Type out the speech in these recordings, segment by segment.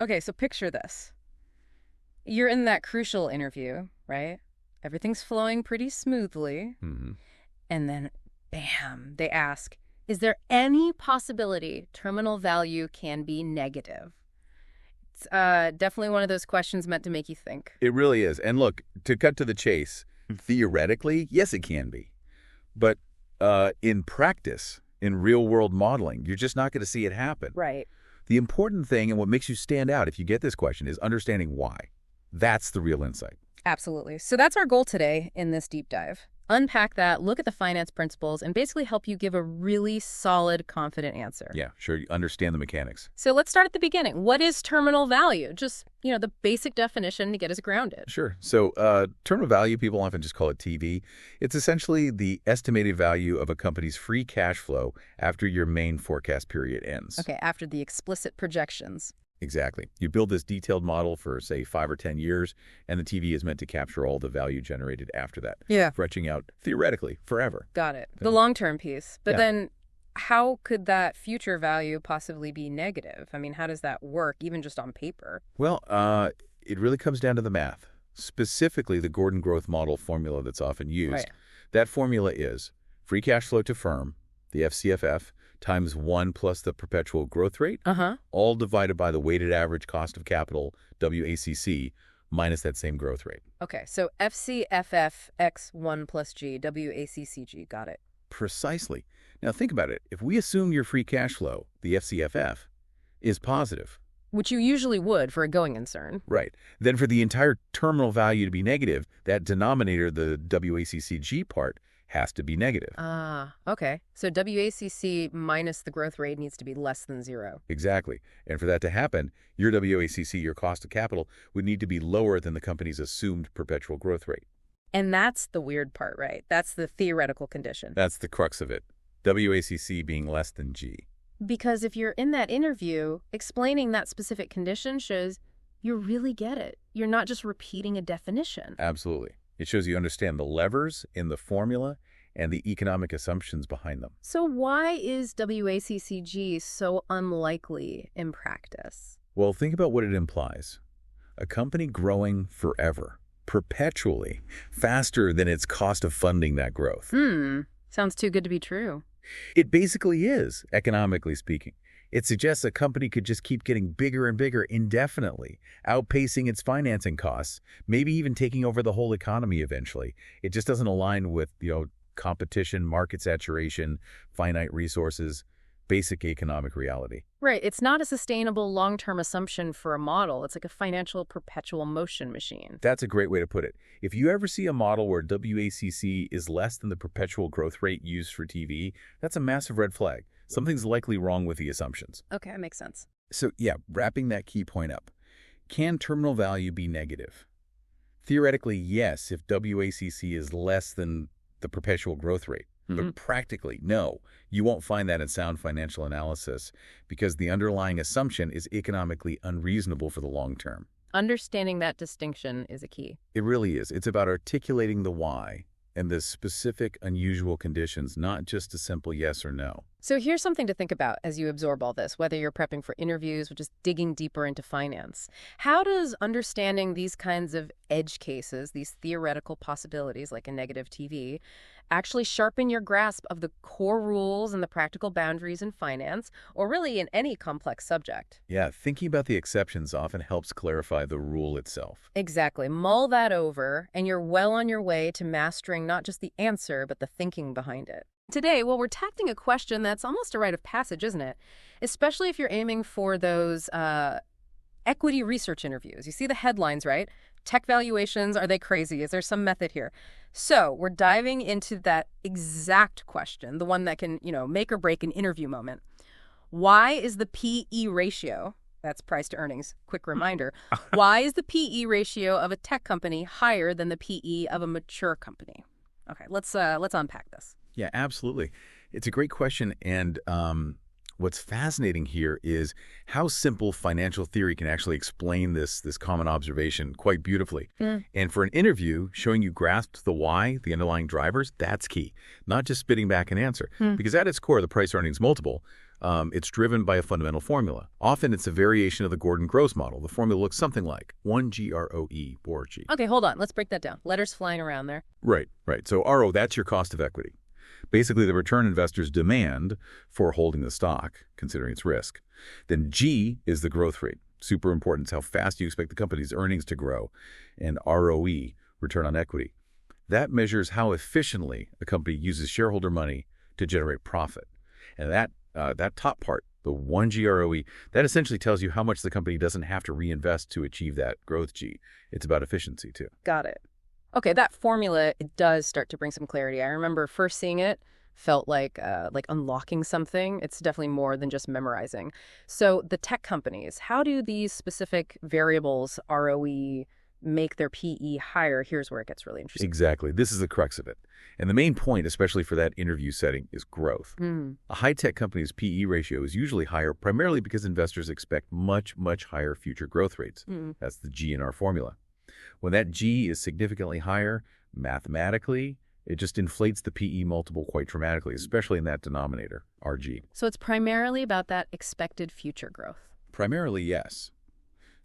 Okay, so picture this. You're in that crucial interview, right? Everything's flowing pretty smoothly. Hmm. And then, bam, they ask, is there any possibility terminal value can be negative? It's definitely one of those questions meant to make you think. It really is. And look, to cut to the chase, theoretically, yes, it can be. But in practice, in real-world modeling, you're just not going to see it happen. Right. The important thing and what makes you stand out if you get this question is understanding why. That's the real insight. Absolutely. So that's our goal today in this deep dive. Unpack that, look at the finance principles, and basically help you give a really solid, confident answer. Yeah, sure. You understand the mechanics. So let's start at the beginning. What is terminal value? Just, the basic definition to get us grounded. Sure. So terminal value, people often just call it TV. It's essentially the estimated value of a company's free cash flow after your main forecast period ends. Okay, after the explicit projections. Exactly. You build this detailed model for, say, 5 or 10 years, and the TV is meant to capture all the value generated after that. Yeah. Stretching out, theoretically, forever. Got it. The long-term piece. But Yeah. then how could that future value possibly be negative? I mean, how does that work, even just on paper? Well, it really comes down to the math, specifically the Gordon growth model formula that's often used. Right. That formula is free cash flow to firm, the FCFF, times 1 plus the perpetual growth rate, all divided by the weighted average cost of capital, WACC, minus that same growth rate. Okay, so FCFF x 1 plus G, WACCG, got it. Precisely. Now think about it. If we assume your free cash flow, the FCFF, is positive, Which you usually would for a going concern. right, then for the entire terminal value to be negative, that denominator, the WACCG part, has to be negative. Okay. So WACC minus the growth rate needs to be less than 0. Exactly. And for that to happen, your WACC, your cost of capital, would need to be lower than the company's assumed perpetual growth rate. And that's the weird part, right? That's the theoretical condition. That's the crux of it. WACC being less than G. Because if you're in that interview, explaining that specific condition shows you really get it. You're not just repeating a definition. Absolutely. It shows you understand the levers in the formula and the economic assumptions behind them. So why is WACCG so unlikely in practice? Well, think about what it implies. A company growing forever, perpetually, faster than its cost of funding that growth. Sounds too good to be true. It basically is, economically speaking. It suggests a company could just keep getting bigger and bigger indefinitely, outpacing its financing costs, maybe even taking over the whole economy eventually. It just doesn't align with, competition, market saturation, finite resources, basic economic reality. Right. It's not a sustainable long-term assumption for a model. It's like a financial perpetual motion machine. That's a great way to put it. If you ever see a model where WACC is less than the perpetual growth rate used for TV, that's a massive red flag. Something's likely wrong with the assumptions. Okay, that makes sense. So yeah, wrapping that key point up. Can terminal value be negative? Theoretically, yes, if WACC is less than the perpetual growth rate. But practically, no. You won't find that in sound financial analysis because the underlying assumption is economically unreasonable for the long term. Understanding that distinction is a key. It really is. It's about articulating the why and the specific unusual conditions, not just a simple yes or no. So here's something to think about as you absorb all this, whether you're prepping for interviews or just digging deeper into finance. How does understanding these kinds of edge cases, these theoretical possibilities like a negative TV, actually sharpen your grasp of the core rules and the practical boundaries in finance, or really in any complex subject? Yeah, thinking about the exceptions often helps clarify the rule itself. Exactly. Mull that over, and you're well on your way to mastering not just the answer, but the thinking behind it. Today, well, we're tackling a question that's almost a rite of passage, isn't it? Especially if you're aiming for those equity research interviews. You see the headlines, right? Tech valuations, are they crazy? Is there some method here? So we're diving into that exact question, the one that can, make or break an interview moment. Why is the PE ratio, that's price to earnings, quick reminder, why is the PE ratio of a tech company higher than the PE of a mature company? Okay, let's unpack this. Yeah, absolutely. It's a great question. And what's fascinating here is how simple financial theory can actually explain this common observation quite beautifully. And for an interview, showing you grasped the why, the underlying drivers, that's key. Not just spitting back an answer. Because at its core, the price earnings multiple, It's driven by a fundamental formula. Often it's a variation of the Gordon-Gross model. The formula looks something like 1 GROE, or G. Okay, hold on. Let's break that down. Letters flying around there. Right. So RO, that's your cost of equity. Basically, the return investors demand for holding the stock, considering its risk. Then G is the growth rate. Super important. It's how fast you expect the company's earnings to grow. And ROE, return on equity. That measures how efficiently a company uses shareholder money to generate profit. And that top part, the 1 GROE, that essentially tells you how much the company doesn't have to reinvest to achieve that growth G. It's about efficiency, too. Got it. Okay, that formula, it does start to bring some clarity. I remember first seeing it, felt like unlocking something. It's definitely more than just memorizing. So the tech companies, how do these specific variables, ROE, make their PE higher? Here's where it gets really interesting. Exactly. This is the crux of it. And the main point, especially for that interview setting, is growth. A high-tech company's PE ratio is usually higher primarily because investors expect much, much higher future growth rates. That's the G in our formula. When that G is significantly higher, mathematically, it just inflates the PE multiple quite dramatically, especially in that denominator, RG. So it's primarily about that expected future growth. Primarily, yes.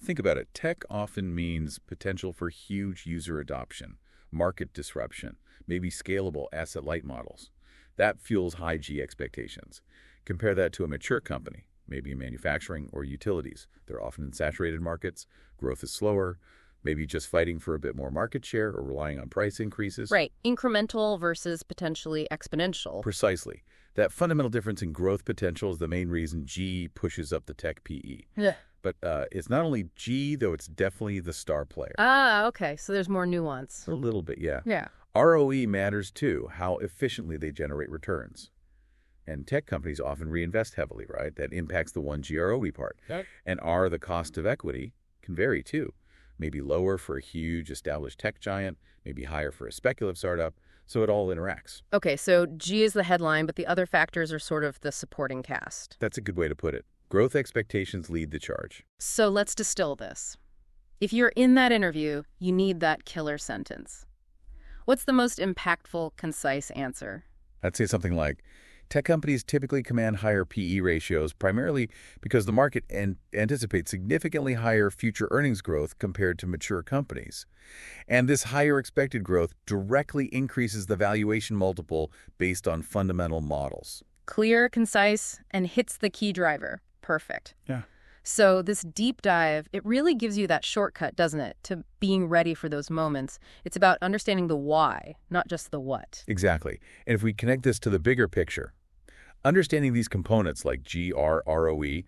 Think about it. Tech often means potential for huge user adoption, market disruption, maybe scalable asset-light models. That fuels high G expectations. Compare that to a mature company, maybe in manufacturing or utilities. They're often in saturated markets, growth is slower, maybe just fighting for a bit more market share or relying on price increases. Right. Incremental versus potentially exponential. Precisely. That fundamental difference in growth potential is the main reason G pushes up the tech PE. Yeah. But it's not only G, though it's definitely the star player. Ah, okay. So there's more nuance. A little bit, yeah. Yeah. ROE matters too, how efficiently they generate returns. And tech companies often reinvest heavily, right? That impacts the 1 GROE part. Okay. And R, the cost of equity, can vary too. Maybe lower for a huge established tech giant, maybe higher for a speculative startup. So it all interacts. Okay, so G is the headline, but the other factors are sort of the supporting cast. That's a good way to put it. Growth expectations lead the charge. So let's distill this. If you're in that interview, you need that killer sentence. What's the most impactful, concise answer? I'd say something like, tech companies typically command higher PE ratios primarily because the market anticipates significantly higher future earnings growth compared to mature companies. And this higher expected growth directly increases the valuation multiple based on fundamental models. Clear, concise, and hits the key driver. Perfect. Yeah. So this deep dive, it really gives you that shortcut, doesn't it, to being ready for those moments. It's about understanding the why, not just the what. Exactly. And if we connect this to the bigger picture, understanding these components like G, R, ROE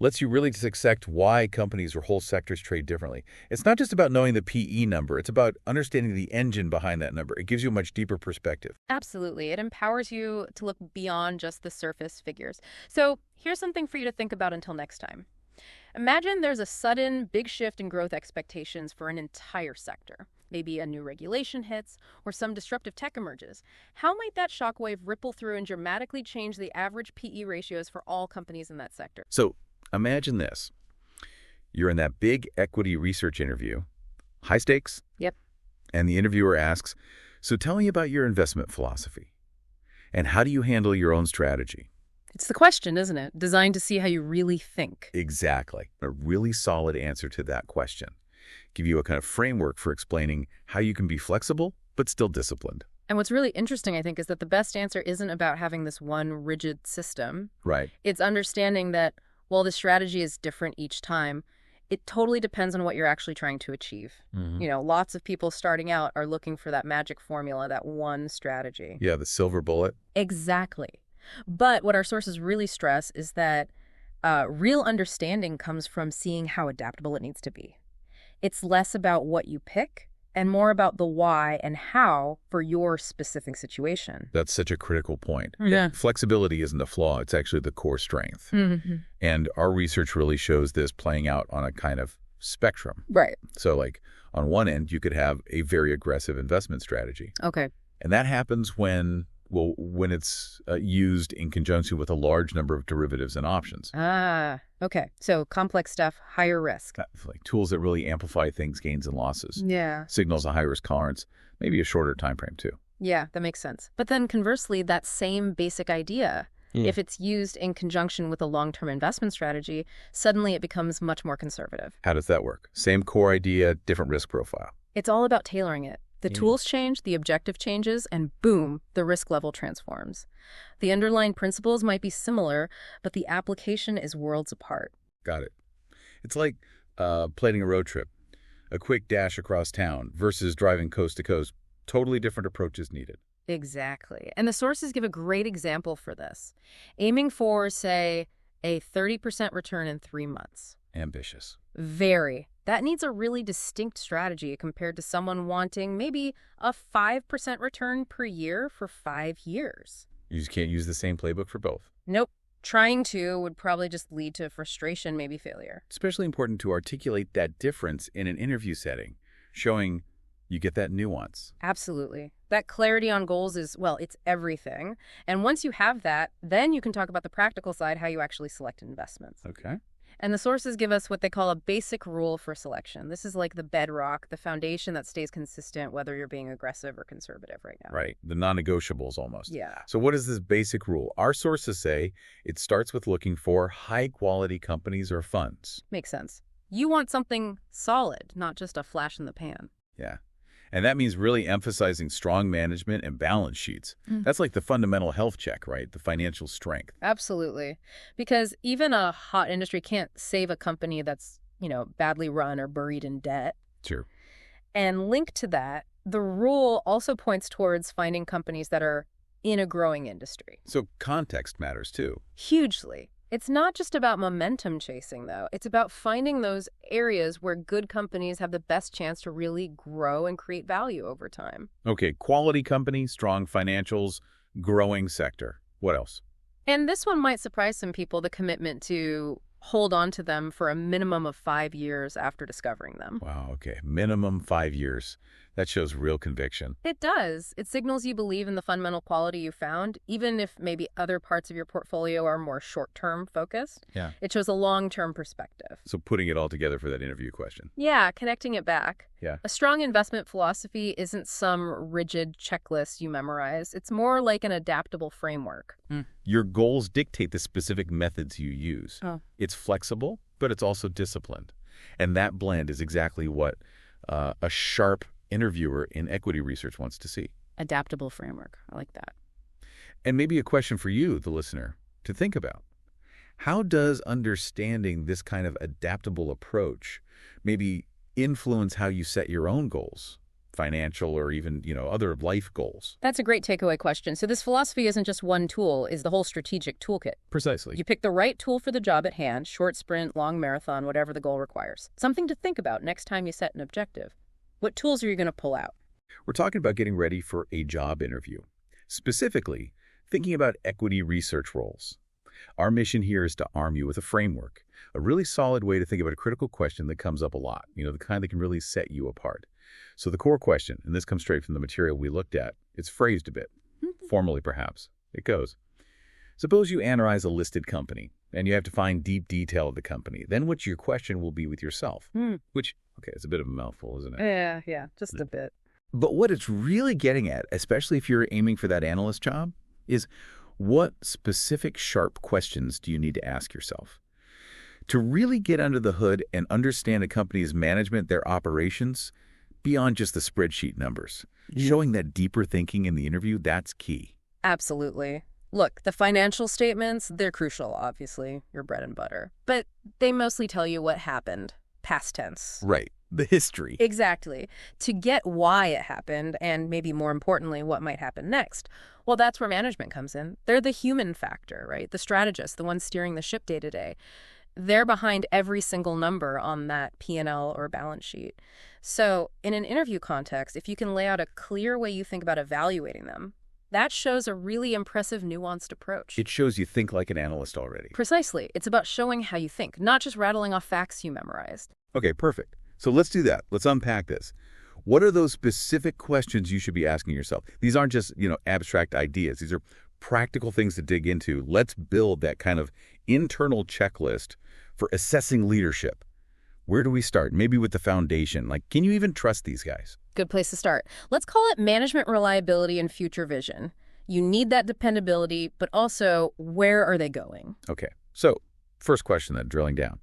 lets you really dissect why companies or whole sectors trade differently. It's not just about knowing the PE number. It's about understanding the engine behind that number. It gives you a much deeper perspective. Absolutely. It empowers you to look beyond just the surface figures. So here's something for you to think about until next time. Imagine there's a sudden big shift in growth expectations for an entire sector. Maybe a new regulation hits or some disruptive tech emerges. How might that shockwave ripple through and dramatically change the average PE ratios for all companies in that sector? So imagine this. You're in that big equity research interview, high stakes. Yep. And the interviewer asks, so tell me about your investment philosophy. And how do you handle your own strategy? It's the question, isn't it? Designed to see how you really think. Exactly. A really solid answer to that question. Give you a kind of framework for explaining how you can be flexible, but still disciplined. And what's really interesting, I think, is that the best answer isn't about having this one rigid system. Right. It's understanding that while the strategy is different each time, it totally depends on what you're actually trying to achieve. You know, lots of people starting out are looking for that magic formula, that one strategy. Yeah, the silver bullet. Exactly. But what our sources really stress is that real understanding comes from seeing how adaptable it needs to be. It's less about what you pick and more about the why and how for your specific situation. That's such a critical point. Yeah. Flexibility isn't a flaw. It's actually the core strength. And our research really shows this playing out on a kind of spectrum. Right. So like on one end, you could have a very aggressive investment strategy. Okay. And that happens when it's used in conjunction with a large number of derivatives and options. Ah, okay. So complex stuff, higher risk. Like tools that really amplify things, gains and losses. Yeah. Signals a high risk tolerance, maybe a shorter time frame too. Yeah, that makes sense. But then conversely, that same basic idea, If it's used in conjunction with a long-term investment strategy, suddenly it becomes much more conservative. How does that work? Same core idea, different risk profile. It's all about tailoring it. The tools change, the objective changes, and boom, the risk level transforms. The underlying principles might be similar, but the application is worlds apart. Got it. It's like planning a road trip, a quick dash across town versus driving coast to coast. Totally different approaches needed. Exactly. And the sources give a great example for this. Aiming for, say, a 30% return in 3 months. Ambitious. Very. That needs a really distinct strategy compared to someone wanting maybe a 5% return per year for 5 years. You just can't use the same playbook for both. Nope. Trying to would probably just lead to frustration, maybe failure. Especially important to articulate that difference in an interview setting, showing you get that nuance. Absolutely. That clarity on goals is, well, it's everything. And once you have that, then you can talk about the practical side, how you actually select investments. Okay. And the sources give us what they call a basic rule for selection. This is like the bedrock, the foundation that stays consistent whether you're being aggressive or conservative right now. Right. The non-negotiables almost. Yeah. So what is this basic rule? Our sources say it starts with looking for high-quality companies or funds. Makes sense. You want something solid, not just a flash in the pan. Yeah. And that means really emphasizing strong management and balance sheets. That's like the fundamental health check, right? The financial strength. Absolutely. Because even a hot industry can't save a company that's, badly run or buried in debt. Sure. And linked to that, the rule also points towards finding companies that are in a growing industry. So context matters too. Hugely. It's not just about momentum chasing, though. It's about finding those areas where good companies have the best chance to really grow and create value over time. Okay, quality company, strong financials, growing sector. What else? And this one might surprise some people, the commitment to hold on to them for a minimum of 5 years after discovering them. Wow, okay. Minimum 5 years. That shows real conviction. It does. It signals you believe in the fundamental quality you found, even if maybe other parts of your portfolio are more short-term focused. Yeah. It shows a long-term perspective. So putting it all together for that interview question. Yeah, connecting it back. Yeah. A strong investment philosophy isn't some rigid checklist you memorize. It's more like an adaptable framework. Your goals dictate the specific methods you use. Oh. It's flexible, but it's also disciplined. And that blend is exactly what a sharp interviewer in equity research wants to see. Adaptable framework. I like that. And maybe a question for you, the listener, to think about. How does understanding this kind of adaptable approach maybe influence how you set your own goals, financial or even, other life goals? That's a great takeaway question. So this philosophy isn't just one tool, it's the whole strategic toolkit. Precisely. You pick the right tool for the job at hand, short sprint, long marathon, whatever the goal requires. Something to think about next time you set an objective. What tools are you going to pull out? We're talking about getting ready for a job interview. Specifically, thinking about equity research roles. Our mission here is to arm you with a framework, a really solid way to think about a critical question that comes up a lot, the kind that can really set you apart. So the core question, and this comes straight from the material we looked at, it's phrased a bit, formally perhaps. It goes, suppose you analyze a listed company, and you have to find deep detail of the company. Then what your question will be with yourself, which, okay, it's a bit of a mouthful, isn't it? Yeah, just a bit. But what it's really getting at, especially if you're aiming for that analyst job, is what specific sharp questions do you need to ask yourself? To really get under the hood and understand a company's management, their operations, beyond just the spreadsheet numbers. Showing that deeper thinking in the interview, that's key. Absolutely. Look, the financial statements, they're crucial, obviously, your bread and butter. But they mostly tell you what happened, past tense. Right. The history. Exactly. To get why it happened, and maybe more importantly, what might happen next, well, that's where management comes in. They're the human factor, right? The strategist, the one steering the ship day to day. They're behind every single number on that P&L or balance sheet. So in an interview context, if you can lay out a clear way you think about evaluating them, that shows a really impressive, nuanced approach. It shows you think like an analyst already. Precisely. It's about showing how you think, not just rattling off facts you memorized. Okay, perfect. So let's do that. Let's unpack this. What are those specific questions you should be asking yourself? These aren't just, abstract ideas. These are practical things to dig into. Let's build that kind of internal checklist for assessing leadership. Where do we start? Maybe with the foundation. Can you even trust these guys? Good place to start. Let's call it management reliability and future vision. You need that dependability, but also, where are they going? Okay, so first question then, drilling down.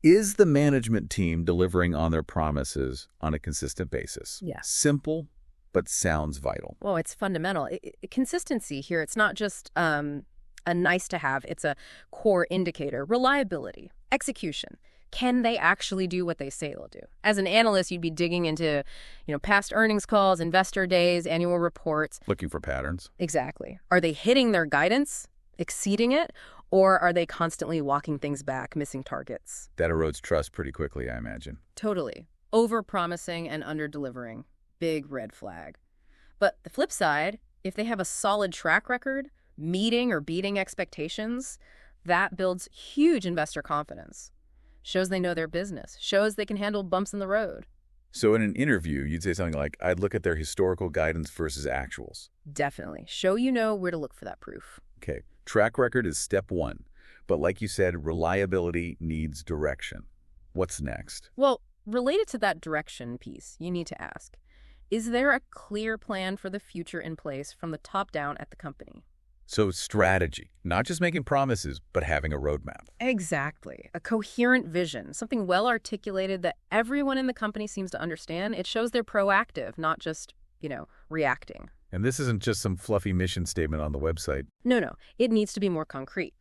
Is the management team delivering on their promises on a consistent basis? Yeah. Simple, but sounds vital. Well, it's fundamental. Consistency here, it's not just a nice to have, it's a core indicator. Reliability, execution. Can they actually do what they say they'll do? As an analyst, you'd be digging into, past earnings calls, investor days, annual reports. Looking for patterns. Exactly. Are they hitting their guidance, exceeding it, or are they constantly walking things back, missing targets? That erodes trust pretty quickly, I imagine. Totally. Over-promising and under-delivering. Big red flag. But the flip side, if they have a solid track record, meeting or beating expectations, that builds huge investor confidence. Shows they know their business. Shows they can handle bumps in the road. So in an interview, you'd say something like, I'd look at their historical guidance versus actuals. Definitely. Show you know where to look for that proof. Okay, track record is step one. But like you said, reliability needs direction. What's next? Well, related to that direction piece, you need to ask, is there a clear plan for the future in place from the top down at the company? So strategy, not just making promises, but having a roadmap. Exactly. A coherent vision, something well articulated that everyone in the company seems to understand. It shows they're proactive, not just, reacting. And this isn't just some fluffy mission statement on the website. No. It needs to be more concrete.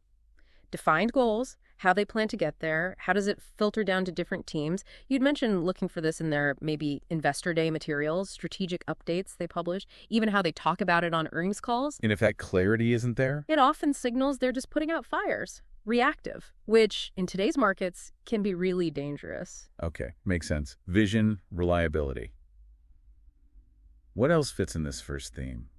Defined goals, how they plan to get there, how does it filter down to different teams? You'd mentioned looking for this in their maybe investor day materials, strategic updates they publish, even how they talk about it on earnings calls. And if that clarity isn't there? It often signals they're just putting out fires, reactive, which in today's markets can be really dangerous. Okay, makes sense. Vision, reliability. What else fits in this first theme?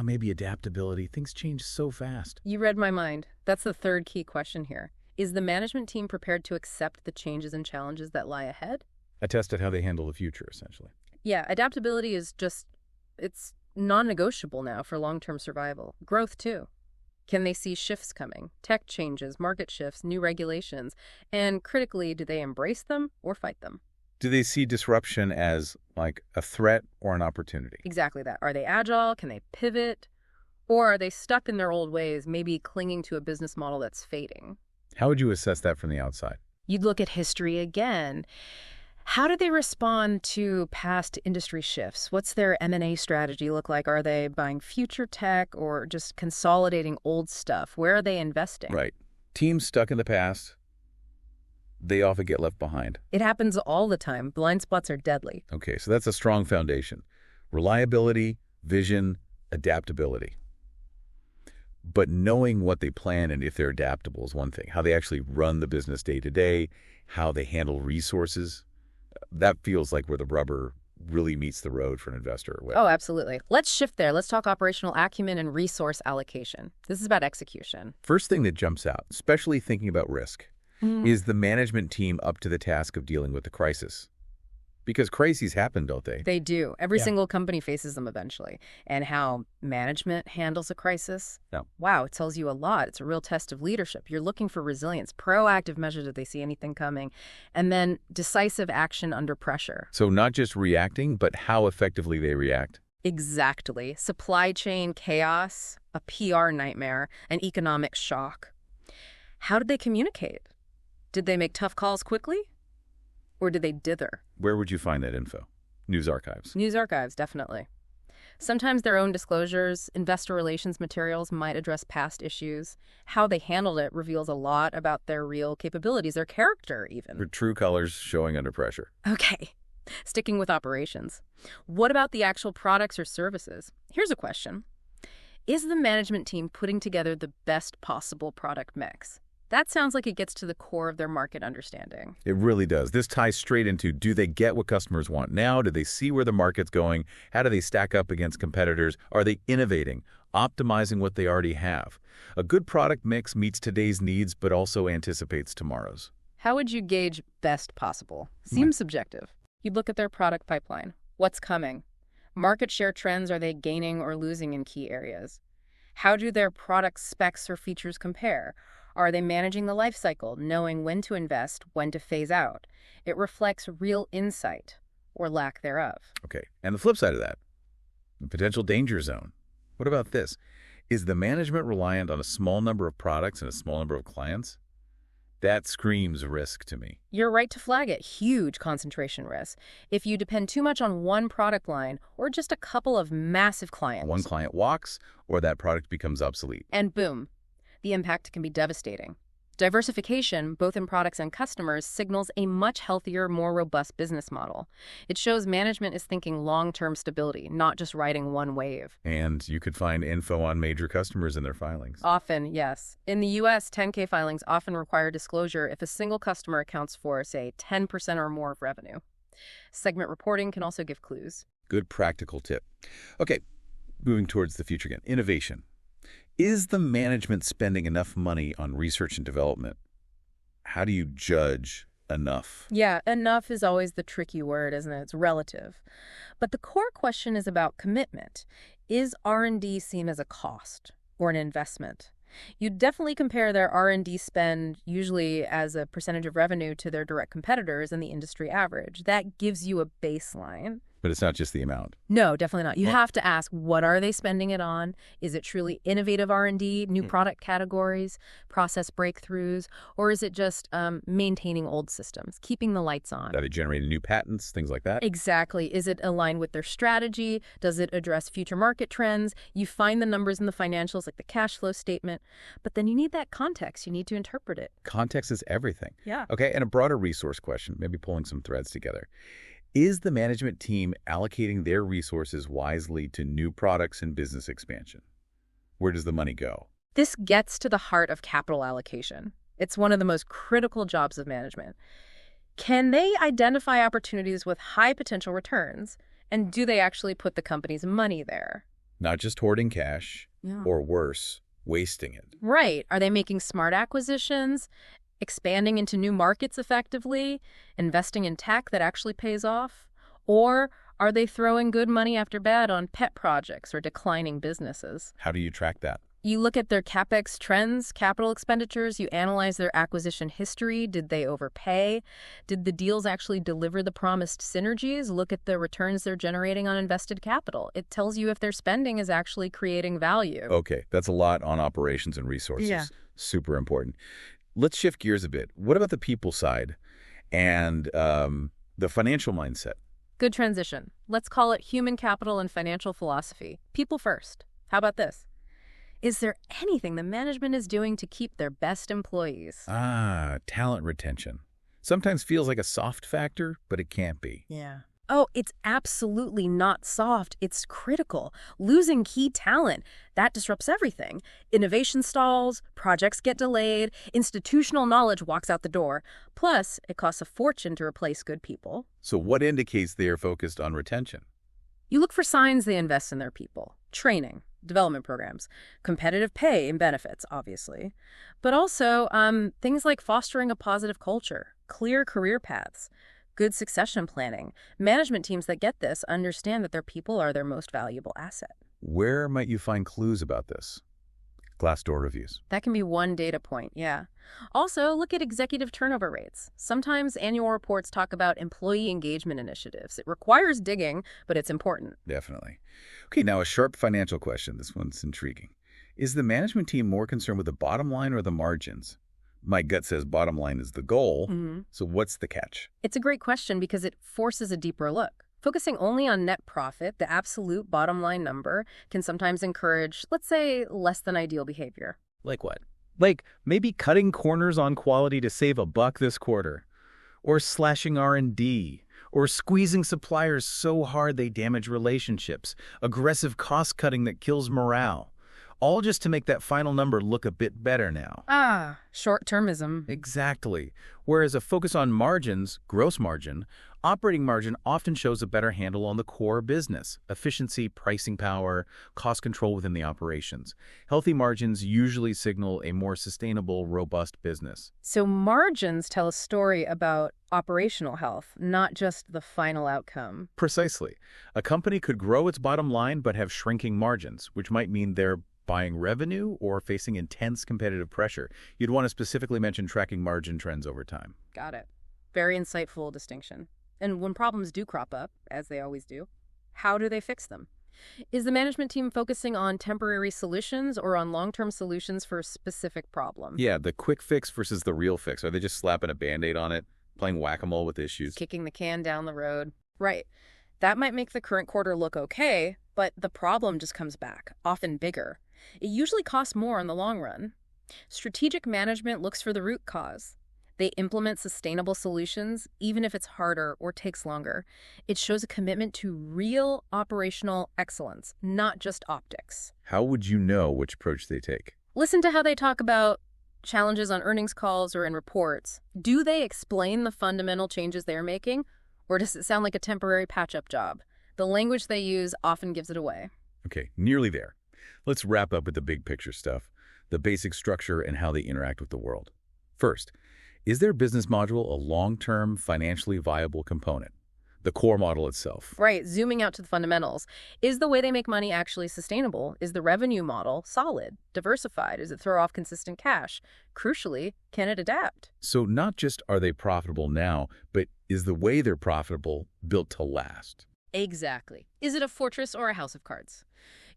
Maybe adaptability. Things change so fast. You read my mind. That's the third key question here. Is the management team prepared to accept the changes and challenges that lie ahead? A test at how they handle the future, essentially. Yeah, adaptability is it's non-negotiable now for long-term survival. Growth, too. Can they see shifts coming? Tech changes, market shifts, new regulations. And critically, do they embrace them or fight them? Do they see disruption as like a threat or an opportunity? Exactly that. Are they agile? Can they pivot? Or are they stuck in their old ways, maybe clinging to a business model that's fading? How would you assess that from the outside? You'd look at history again. How do they respond to past industry shifts? What's their M&A strategy look like? Are they buying future tech or just consolidating old stuff? Where are they investing? Right. Teams stuck in the past, they often get left behind. It happens all the time. Blind spots are deadly. Okay, so that's a strong foundation. Reliability, vision, adaptability. But knowing what they plan and if they're adaptable is one thing. How they actually run the business day to day, how they handle resources, that feels like where the rubber really meets the road for an investor. Oh, absolutely. Let's shift there. Let's talk operational acumen and resource allocation. This is about execution. First thing that jumps out, especially thinking about risk, is the management team up to the task of dealing with the crisis? Because crises happen, don't they? They do. Every single company faces them eventually. And how management handles a crisis, wow, it tells you a lot. It's a real test of leadership. You're looking for resilience, proactive measures if they see anything coming, and then decisive action under pressure. So not just reacting, but how effectively they react. Exactly. Supply chain chaos, a PR nightmare, an economic shock. How did they communicate? Did they make tough calls quickly? Or did they dither? Where would you find that info? News archives. News archives, definitely. Sometimes their own disclosures, investor relations materials might address past issues. How they handled it reveals a lot about their real capabilities, their character even. Their true colors showing under pressure. Okay, sticking with operations. What about the actual products or services? Here's a question. Is the management team putting together the best possible product mix? That sounds like it gets to the core of their market understanding. It really does. This ties straight into, do they get what customers want now? Do they see where the market's going? How do they stack up against competitors? Are they innovating, optimizing what they already have? A good product mix meets today's needs, but also anticipates tomorrow's. How would you gauge best possible? Seems subjective. You'd look at their product pipeline. What's coming? Market share trends, are they gaining or losing in key areas? How do their product specs or features compare? Are they managing the life cycle, knowing when to invest, when to phase out? It reflects real insight or lack thereof. Okay, and the flip side of that, the potential danger zone. What about this? Is the management reliant on a small number of products and a small number of clients? That screams risk to me. You're right to flag it. Huge concentration risk. If you depend too much on one product line or just a couple of massive clients. One client walks, or that product becomes obsolete. And boom, the impact can be devastating. Diversification, both in products and customers, signals a much healthier, more robust business model. It shows management is thinking long-term stability, not just riding one wave. And you could find info on major customers in their filings. Often, yes. In the U.S., 10K filings often require disclosure if a single customer accounts for, say, 10% or more of revenue. Segment reporting can also give clues. Good practical tip. Okay, moving towards the future again. Innovation. Is the management spending enough money on research and development? How do you judge enough? Yeah, enough is always the tricky word, isn't it? It's relative. But the core question is about commitment. Is R&D seen as a cost or an investment? You definitely compare their R&D spend, usually as a percentage of revenue, to their direct competitors and the industry average. That gives you a baseline. But it's not just the amount. No, definitely not. You have to ask, what are they spending it on? Is it truly innovative R&D, new product categories, process breakthroughs, or is it just maintaining old systems, keeping the lights on? Are they generating new patents, things like that? Exactly. Is it aligned with their strategy? Does it address future market trends? You find the numbers in the financials, like the cash flow statement, but then you need that context. You need to interpret it. Context is everything. Yeah. Okay, and a broader resource question, maybe pulling some threads together. Is the management team allocating their resources wisely to new products and business expansion? Where does the money go? This gets to the heart of capital allocation. It's one of the most critical jobs of management. Can they identify opportunities with high potential returns, and do they actually put the company's money there? Not just hoarding cash, or worse, wasting it. Right. Are they making smart acquisitions, expanding into new markets effectively, investing in tech that actually pays off? Or are they throwing good money after bad on pet projects or declining businesses? How do you track that? You look at their CapEx trends, capital expenditures, you analyze their acquisition history. Did they overpay? Did the deals actually deliver the promised synergies? Look at the returns they're generating on invested capital. It tells you if their spending is actually creating value. Okay, that's a lot on operations and resources. Yeah. Super important. Let's shift gears a bit. What about the people side and the financial mindset? Good transition. Let's call it human capital and financial philosophy. People first. How about this? Is there anything the management is doing to keep their best employees? Talent retention. Sometimes feels like a soft factor, but it can't be. Yeah. Oh, it's absolutely not soft. It's critical. Losing key talent, that disrupts everything. Innovation stalls, projects get delayed, institutional knowledge walks out the door. Plus, it costs a fortune to replace good people. So what indicates they are focused on retention? You look for signs they invest in their people. Training, development programs, competitive pay and benefits, obviously. But also things like fostering a positive culture, clear career paths, good succession planning. Management teams that get this understand that their people are their most valuable asset. Where might you find clues about this? Glassdoor reviews. That can be one data point, yeah. Also, look at executive turnover rates. Sometimes annual reports talk about employee engagement initiatives. It requires digging, but it's important. Definitely. Okay, now a sharp financial question. This one's intriguing. Is the management team more concerned with the bottom line or the margins? My gut says bottom line is the goal, so what's the catch? It's a great question because it forces a deeper look. Focusing only on net profit, the absolute bottom line number, can sometimes encourage, let's say, less than ideal behavior. Like what? Like maybe cutting corners on quality to save $1 this quarter, or slashing R&D, or squeezing suppliers so hard they damage relationships, aggressive cost cutting that kills morale. All just to make that final number look a bit better now. Short-termism. Exactly. Whereas a focus on margins, gross margin, operating margin often shows a better handle on the core business, efficiency, pricing power, cost control within the operations. Healthy margins usually signal a more sustainable, robust business. So margins tell a story about operational health, not just the final outcome. Precisely. A company could grow its bottom line but have shrinking margins, which might mean they're buying revenue or facing intense competitive pressure. You'd want to specifically mention tracking margin trends over time. Got it. Very insightful distinction. And when problems do crop up, as they always do, how do they fix them? Is the management team focusing on temporary solutions or on long-term solutions for a specific problem? Yeah, the quick fix versus the real fix. Are they just slapping a Band-Aid on it, playing whack-a-mole with issues? Kicking the can down the road. Right. That might make the current quarter look okay, but the problem just comes back, often bigger. It usually costs more in the long run. Strategic management looks for the root cause. They implement sustainable solutions, even if it's harder or takes longer. It shows a commitment to real operational excellence, not just optics. How would you know which approach they take? Listen to how they talk about challenges on earnings calls or in reports. Do they explain the fundamental changes they're making, or does it sound like a temporary patch-up job? The language they use often gives it away. Okay, nearly there. Let's wrap up with the big picture stuff, the basic structure and how they interact with the world. First, is their business module a long-term, financially viable component? The core model itself. Right, zooming out to the fundamentals. Is the way they make money actually sustainable? Is the revenue model solid, diversified? Does it throw off consistent cash? Crucially, can it adapt? So not just are they profitable now, but is the way they're profitable built to last? Exactly. Is it a fortress or a house of cards?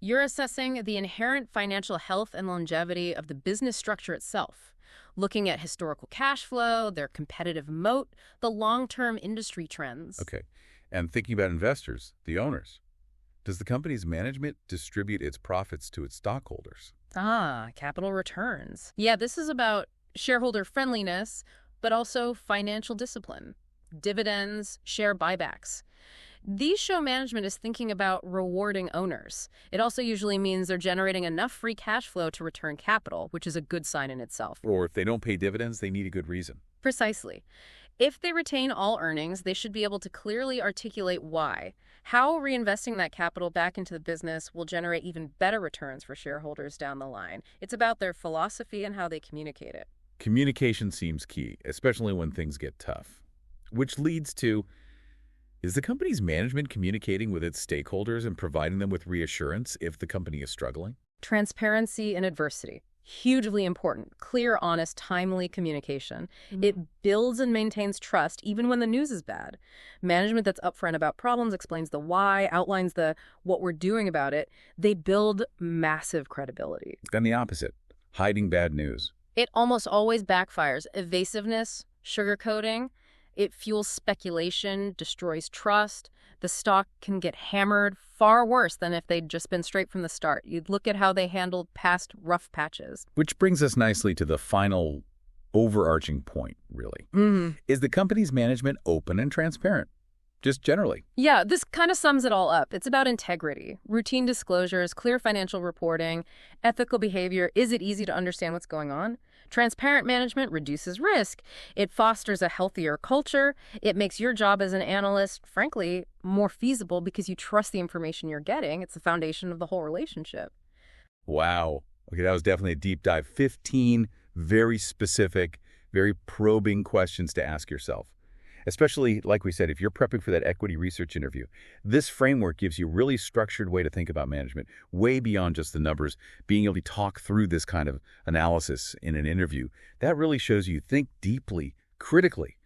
You're assessing the inherent financial health and longevity of the business structure itself, looking at historical cash flow, their competitive moat, the long-term industry trends. Okay, and thinking about investors, the owners. Does the company's management distribute its profits to its stockholders? Capital returns. Yeah, this is about shareholder friendliness, but also financial discipline, dividends, share buybacks. These show management is thinking about rewarding owners. It also usually means they're generating enough free cash flow to return capital, which is a good sign in itself. Or if they don't pay dividends, they need a good reason. Precisely. If they retain all earnings, they should be able to clearly articulate why. How reinvesting that capital back into the business will generate even better returns for shareholders down the line. It's about their philosophy and how they communicate it. Communication seems key, especially when things get tough. Which leads to, is the company's management communicating with its stakeholders and providing them with reassurance if the company is struggling? Transparency in adversity. Hugely important. Clear, honest, timely communication. It builds and maintains trust even when the news is bad. Management that's upfront about problems, explains the why, outlines the what we're doing about it. They build massive credibility. Then the opposite, hiding bad news. It almost always backfires. Evasiveness, sugarcoating. It fuels speculation, destroys trust. The stock can get hammered far worse than if they'd just been straight from the start. You'd look at how they handled past rough patches. Which brings us nicely to the final overarching point, really. Is the company's management open and transparent? Just generally. Yeah, this kind of sums it all up. It's about integrity, routine disclosures, clear financial reporting, ethical behavior. Is it easy to understand what's going on? Transparent management reduces risk. It fosters a healthier culture. It makes your job as an analyst, frankly, more feasible because you trust the information you're getting. It's the foundation of the whole relationship. Wow. Okay, that was definitely a deep dive. 15 very specific, very probing questions to ask yourself. Especially, like we said, if you're prepping for that equity research interview. This framework gives you a really structured way to think about management, way beyond just the numbers. Being able to talk through this kind of analysis in an interview, that really shows you think deeply, critically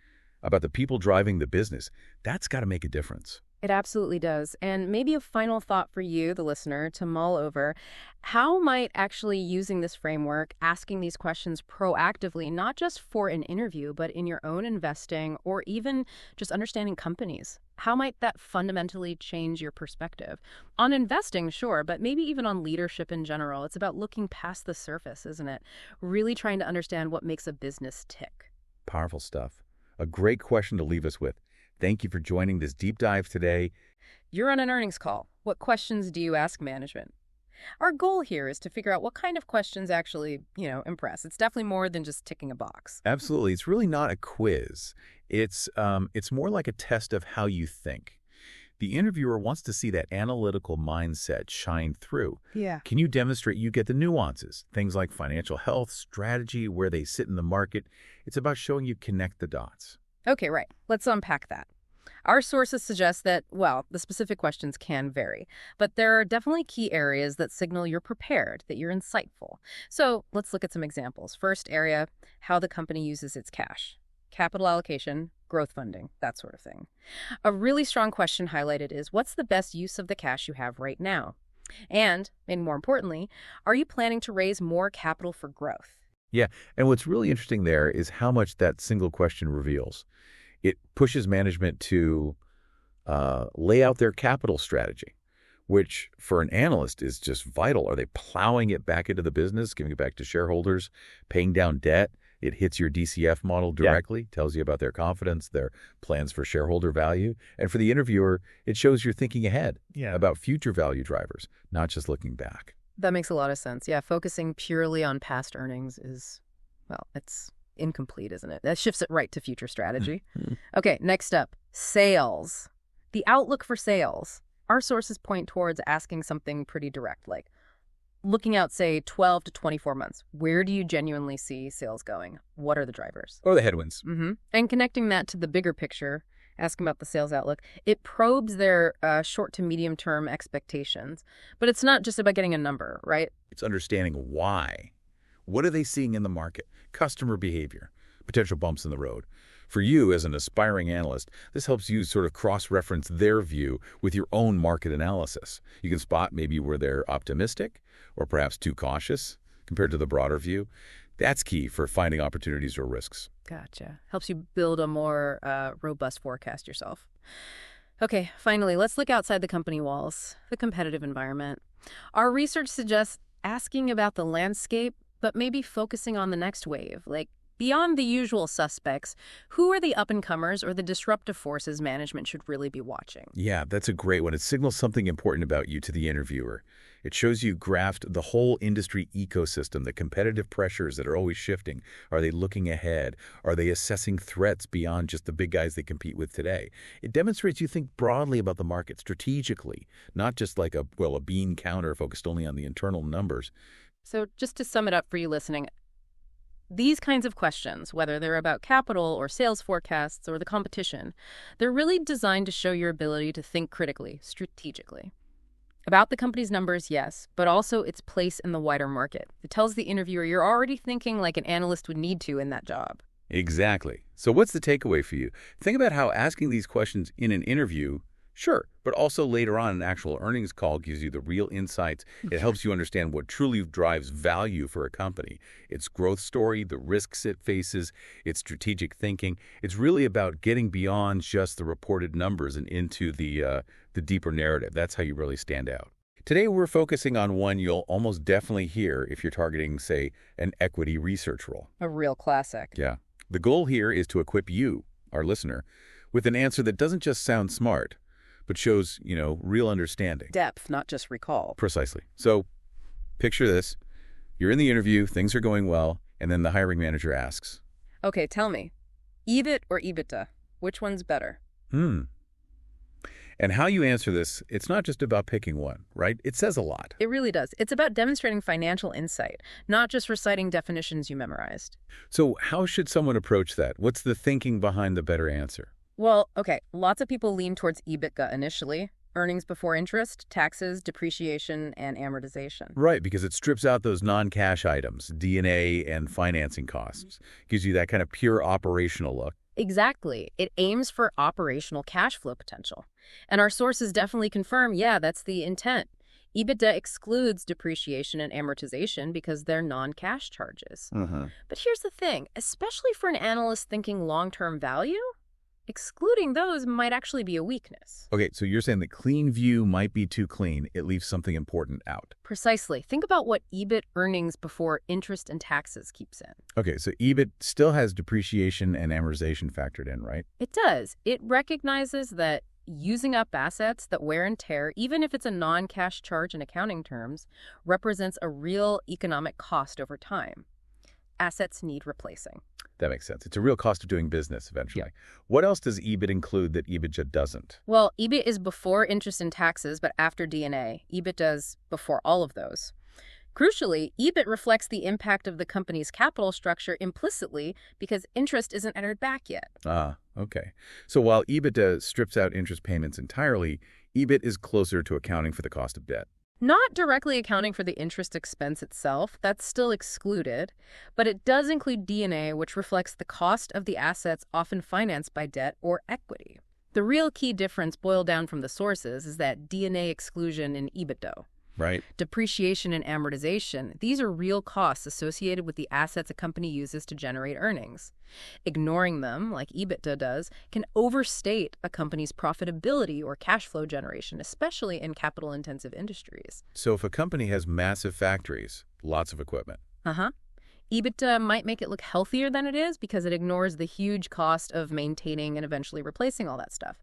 about the people driving the business. That's got to make a difference. It absolutely does. And maybe a final thought for you, the listener, to mull over. How might actually using this framework, asking these questions proactively, not just for an interview, but in your own investing or even just understanding companies, how might that fundamentally change your perspective? On investing, sure, but maybe even on leadership in general. It's about looking past the surface, isn't it? Really trying to understand what makes a business tick. Powerful stuff. A great question to leave us with. Thank you for joining this deep dive today. You're on an earnings call. What questions do you ask management? Our goal here is to figure out what kind of questions actually, impress. It's definitely more than just ticking a box. Absolutely. It's really not a quiz. It's more like a test of how you think. The interviewer wants to see that analytical mindset shine through. Yeah. Can you demonstrate you get the nuances? Things like financial health, strategy, where they sit in the market. It's about showing you connect the dots. Okay, right. Let's unpack that. Our sources suggest that, the specific questions can vary, but there are definitely key areas that signal you're prepared, that you're insightful. So let's look at some examples. First area, how the company uses its cash. Capital allocation, growth funding, that sort of thing. A really strong question highlighted is, what's the best use of the cash you have right now? And more importantly, are you planning to raise more capital for growth? Yeah, and what's really interesting there is how much that single question reveals. It pushes management to lay out their capital strategy, which for an analyst is just vital. Are they plowing it back into the business, giving it back to shareholders, paying down debt? It hits your DCF model directly, tells you about their confidence, their plans for shareholder value. And for the interviewer, it shows you're thinking ahead about future value drivers, not just looking back. That makes a lot of sense. Yeah, focusing purely on past earnings is, well, it's incomplete, isn't it? That shifts it right to future strategy. Okay, next up, sales. The outlook for sales. Our sources point towards asking something pretty direct, like looking out, say, 12 to 24 months. Where do you genuinely see sales going? What are the drivers? Or the headwinds. And connecting that to the bigger picture, asking about the sales outlook, it probes their short to medium term expectations. But it's not just about getting a number, right? It's understanding why. What are they seeing in the market? Customer behavior, potential bumps in the road. For you as an aspiring analyst, this helps you sort of cross-reference their view with your own market analysis. You can spot maybe where they're optimistic or perhaps too cautious compared to the broader view. That's key for finding opportunities or risks. Gotcha. Helps you build a more robust forecast yourself. Okay, finally, let's look outside the company walls, the competitive environment. Our research suggests asking about the landscape, but maybe focusing on the next wave, like beyond the usual suspects, who are the up-and-comers or the disruptive forces management should really be watching? Yeah, that's a great one. It signals something important about you to the interviewer. It shows you graphed the whole industry ecosystem, the competitive pressures that are always shifting. Are they looking ahead? Are they assessing threats beyond just the big guys they compete with today? It demonstrates you think broadly about the market strategically, not just like a bean counter focused only on the internal numbers. So just to sum it up for you listening, these kinds of questions, whether they're about capital or sales forecasts or the competition, they're really designed to show your ability to think critically, strategically. About the company's numbers, yes, but also its place in the wider market. It tells the interviewer you're already thinking like an analyst would need to in that job. Exactly. So what's the takeaway for you? Think about how asking these questions in an interview, sure, but also later on an actual earnings call gives you the real insights. It helps you understand what truly drives value for a company. Its growth story, the risks it faces, its strategic thinking. It's really about getting beyond just the reported numbers and into the deeper narrative. That's how you really stand out. Today, we're focusing on one you'll almost definitely hear if you're targeting, say, an equity research role. A real classic. Yeah. The goal here is to equip you, our listener, with an answer that doesn't just sound smart, but shows, real understanding. Depth, not just recall. Precisely. So picture this. You're in the interview, things are going well, and then the hiring manager asks, Okay, tell me, EBIT or EBITDA? Which one's better? And how you answer this, it's not just about picking one, right? It says a lot. It really does. It's about demonstrating financial insight, not just reciting definitions you memorized. So how should someone approach that? What's the thinking behind the better answer? Well, okay, lots of people lean towards EBITDA initially. Earnings before interest, taxes, depreciation, and amortization. Right, because it strips out those non-cash items, D&A and financing costs. Gives you that kind of pure operational look. Exactly. It aims for operational cash flow potential. And our sources definitely confirm, that's the intent. EBITDA excludes depreciation and amortization because they're non-cash charges. But here's the thing, especially for an analyst thinking long-term value, excluding those might actually be a weakness. Okay, so you're saying the clean view might be too clean. It leaves something important out. Precisely. Think about what EBIT earnings before interest and taxes keeps in. Okay, so EBIT still has depreciation and amortization factored in, right? It does. It recognizes that using up assets that wear and tear, even if it's a non-cash charge in accounting terms, represents a real economic cost over time. Assets need replacing. That makes sense. It's a real cost of doing business eventually. Yeah. What else does EBIT include that EBITDA doesn't? Well, EBIT is before interest and taxes, but after D&A. EBITDA is before all of those. Crucially, EBIT reflects the impact of the company's capital structure implicitly because interest isn't entered back yet. Okay. So while EBITDA strips out interest payments entirely, EBIT is closer to accounting for the cost of debt. Not directly accounting for the interest expense itself, that's still excluded, but it does include D&A, which reflects the cost of the assets often financed by debt or equity. The real key difference boiled down from the sources is that D&A exclusion in EBITDA. Right. Depreciation and amortization, these are real costs associated with the assets a company uses to generate earnings. Ignoring them, like EBITDA does, can overstate a company's profitability or cash flow generation, especially in capital-intensive industries. So if a company has massive factories, lots of equipment. EBITDA might make it look healthier than it is because it ignores the huge cost of maintaining and eventually replacing all that stuff.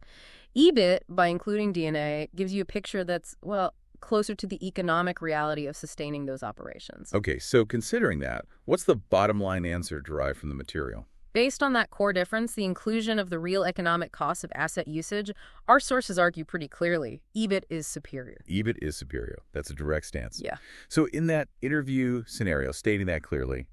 EBIT, by including D&A, gives you a picture that's, well, closer to the economic reality of sustaining those operations. Okay, so considering that, what's the bottom line answer derived from the material? Based on that core difference, the inclusion of the real economic costs of asset usage, our sources argue pretty clearly, EBIT is superior. EBIT is superior. That's a direct stance. Yeah. So in that interview scenario, stating that clearly,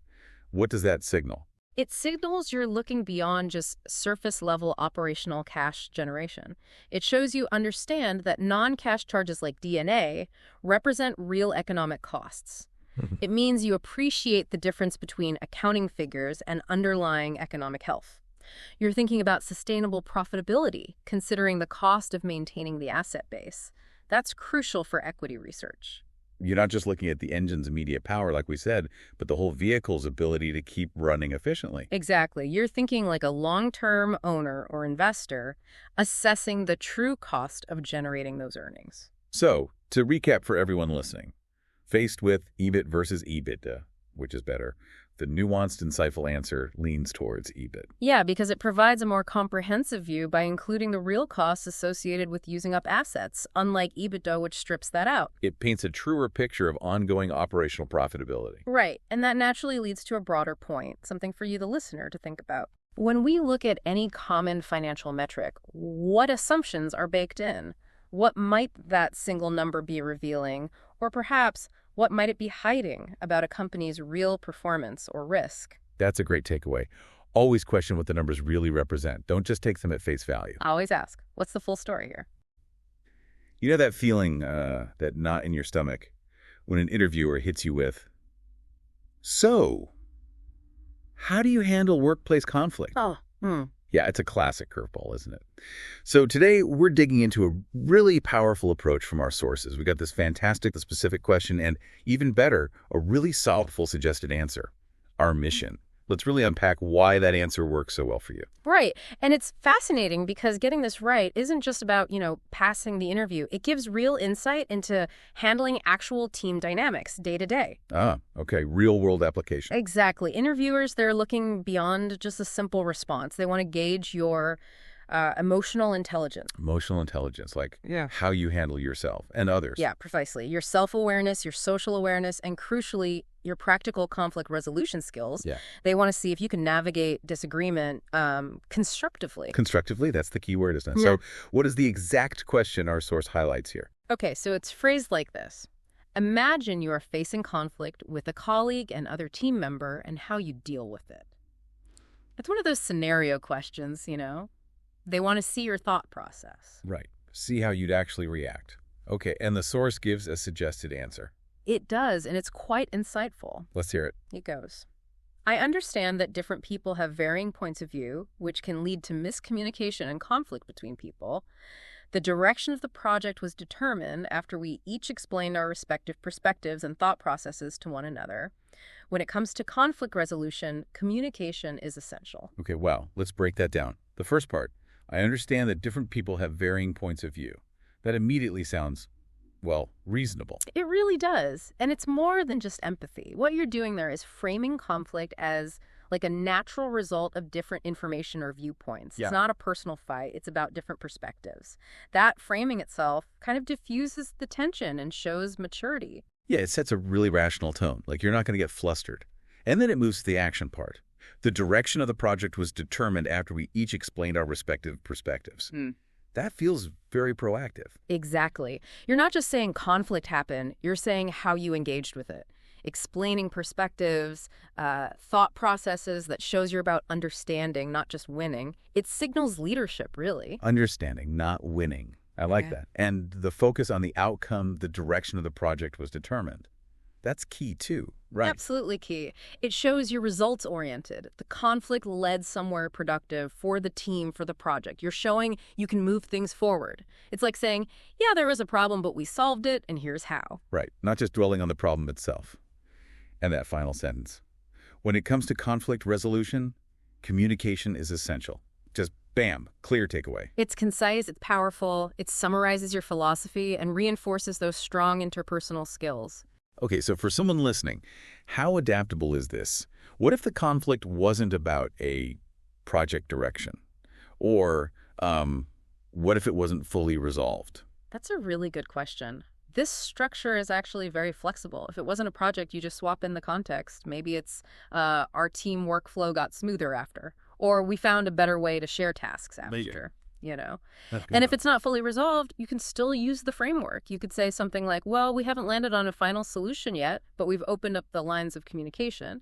what does that signal? It signals you're looking beyond just surface-level operational cash generation. It shows you understand that non-cash charges like D&A represent real economic costs. It means you appreciate the difference between accounting figures and underlying economic health. You're thinking about sustainable profitability, considering the cost of maintaining the asset base. That's crucial for equity research. You're not just looking at the engine's immediate power, like we said, but the whole vehicle's ability to keep running efficiently. Exactly. You're thinking like a long-term owner or investor assessing the true cost of generating those earnings. So, to recap for everyone listening, faced with EBIT versus EBITDA, which is better, the nuanced, insightful answer leans towards EBIT. Yeah, because it provides a more comprehensive view by including the real costs associated with using up assets, unlike EBITDA, which strips that out. It paints a truer picture of ongoing operational profitability. Right, and that naturally leads to a broader point, something for you, the listener, to think about. When we look at any common financial metric, what assumptions are baked in? What might that single number be revealing? Or perhaps, what might it be hiding about a company's real performance or risk? That's a great takeaway. Always question what the numbers really represent. Don't just take them at face value. Always ask, what's the full story here? You know that feeling, that knot in your stomach, when an interviewer hits you with, "So, how do you handle workplace conflict?" Yeah, it's a classic curveball, isn't it? So today, we're digging into a really powerful approach from our sources. We got this fantastic, specific question, and even better, a really solid, full suggested answer. Our mission. Let's really unpack why that answer works so well for you. Right. And it's fascinating because getting this right isn't just about, passing the interview. It gives real insight into handling actual team dynamics day to day. Okay. Real world application. Exactly. Interviewers, they're looking beyond just a simple response. They want to gauge your emotional intelligence. Emotional intelligence, like how you handle yourself and others. Yeah, precisely. Your self-awareness, your social awareness, and crucially, your practical conflict resolution skills. Yeah. They want to see if you can navigate disagreement constructively. Constructively, that's the key word, isn't it? Yeah. So what is the exact question our source highlights here? Okay, so it's phrased like this. Imagine you are facing conflict with a colleague and other team member and how you deal with it. It's one of those scenario questions, They want to see your thought process. Right. See how you'd actually react. Okay, and the source gives a suggested answer. It does, and it's quite insightful. Let's hear it. It goes, I understand that different people have varying points of view, which can lead to miscommunication and conflict between people. The direction of the project was determined after we each explained our respective perspectives and thought processes to one another. When it comes to conflict resolution, communication is essential. Okay, well, let's break that down. The first part, I understand that different people have varying points of view. That immediately sounds, reasonable. It really does. And it's more than just empathy. What you're doing there is framing conflict as like a natural result of different information or viewpoints. Yeah. It's not a personal fight. It's about different perspectives. That framing itself kind of diffuses the tension and shows maturity. Yeah, it sets a really rational tone, like you're not going to get flustered. And then it moves to the action part. The direction of the project was determined after we each explained our respective perspectives. That feels very proactive. Exactly. You're not just saying conflict happened, you're saying how you engaged with it. Explaining perspectives, thought processes that shows you're about understanding, not just winning. It signals leadership, really. Understanding, not winning. I like Okay. that. And the focus on the outcome, the direction of the project was determined. That's key too, right? Absolutely key. It shows you're results oriented. The conflict led somewhere productive for the team, for the project. You're showing you can move things forward. It's like saying, yeah, there was a problem, but we solved it, and here's how. Right. Not just dwelling on the problem itself. And that final sentence. When it comes to conflict resolution, communication is essential. Just bam, clear takeaway. It's concise, it's powerful, it summarizes your philosophy, and reinforces those strong interpersonal skills. Okay, so for someone listening, how adaptable is this? What if the conflict wasn't about a project direction? Or what if it wasn't fully resolved? That's a really good question. This structure is actually very flexible. If it wasn't a project, you just swap in the context. Maybe it's our team workflow got smoother after, or we found a better way to share tasks after, you know. And if it's not fully resolved, you can still use the framework. You could say something like, well, we haven't landed on a final solution yet, but we've opened up the lines of communication.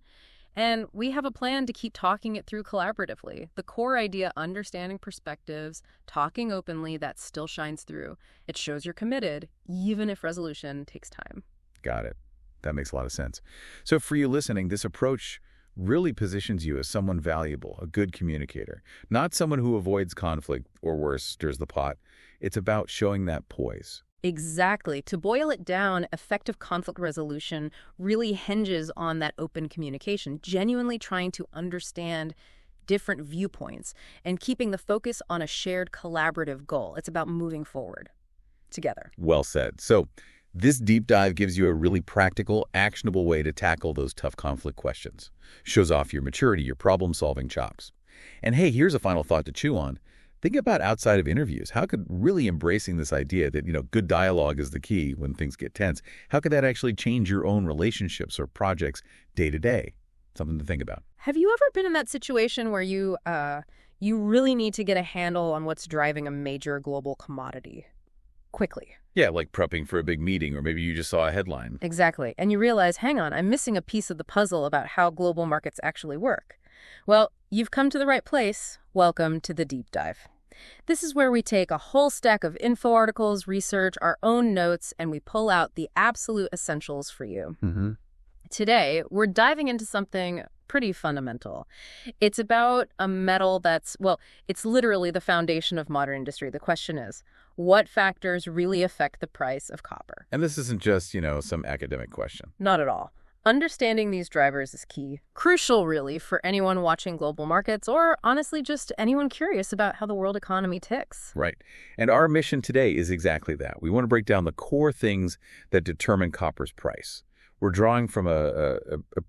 And we have a plan to keep talking it through collaboratively. The core idea, understanding perspectives, talking openly, that still shines through. It shows you're committed, even if resolution takes time. Got it. That makes a lot of sense. So for you listening, this approach really positions you as someone valuable, a good communicator, not someone who avoids conflict or worse, stirs the pot. It's about showing that poise. Exactly. To boil it down, effective conflict resolution really hinges on that open communication, genuinely trying to understand different viewpoints and keeping the focus on a shared collaborative goal. It's about moving forward together. Well said. So this deep dive gives you a really practical, actionable way to tackle those tough conflict questions. Shows off your maturity, your problem-solving chops. And hey, here's a final thought to chew on. Think about outside of interviews. How could really embracing this idea that, good dialogue is the key when things get tense, how could that actually change your own relationships or projects day to day? Something to think about. Have you ever been in that situation where you really need to get a handle on what's driving a major global commodity quickly? Yeah, like prepping for a big meeting, or maybe you just saw a headline. Exactly. And you realize, hang on, I'm missing a piece of the puzzle about how global markets actually work. Well, you've come to the right place. Welcome to the deep dive. This is where we take a whole stack of info articles, research, our own notes, and we pull out the absolute essentials for you. Mm-hmm. Today, we're diving into something pretty fundamental. It's about a metal that's, it's literally the foundation of modern industry. The question is, what factors really affect the price of copper? And this isn't just, some academic question. Not at all. Understanding these drivers is key. Crucial, really, for anyone watching global markets or, honestly, just anyone curious about how the world economy ticks. Right. And our mission today is exactly that. We want to break down the core things that determine copper's price. We're drawing from a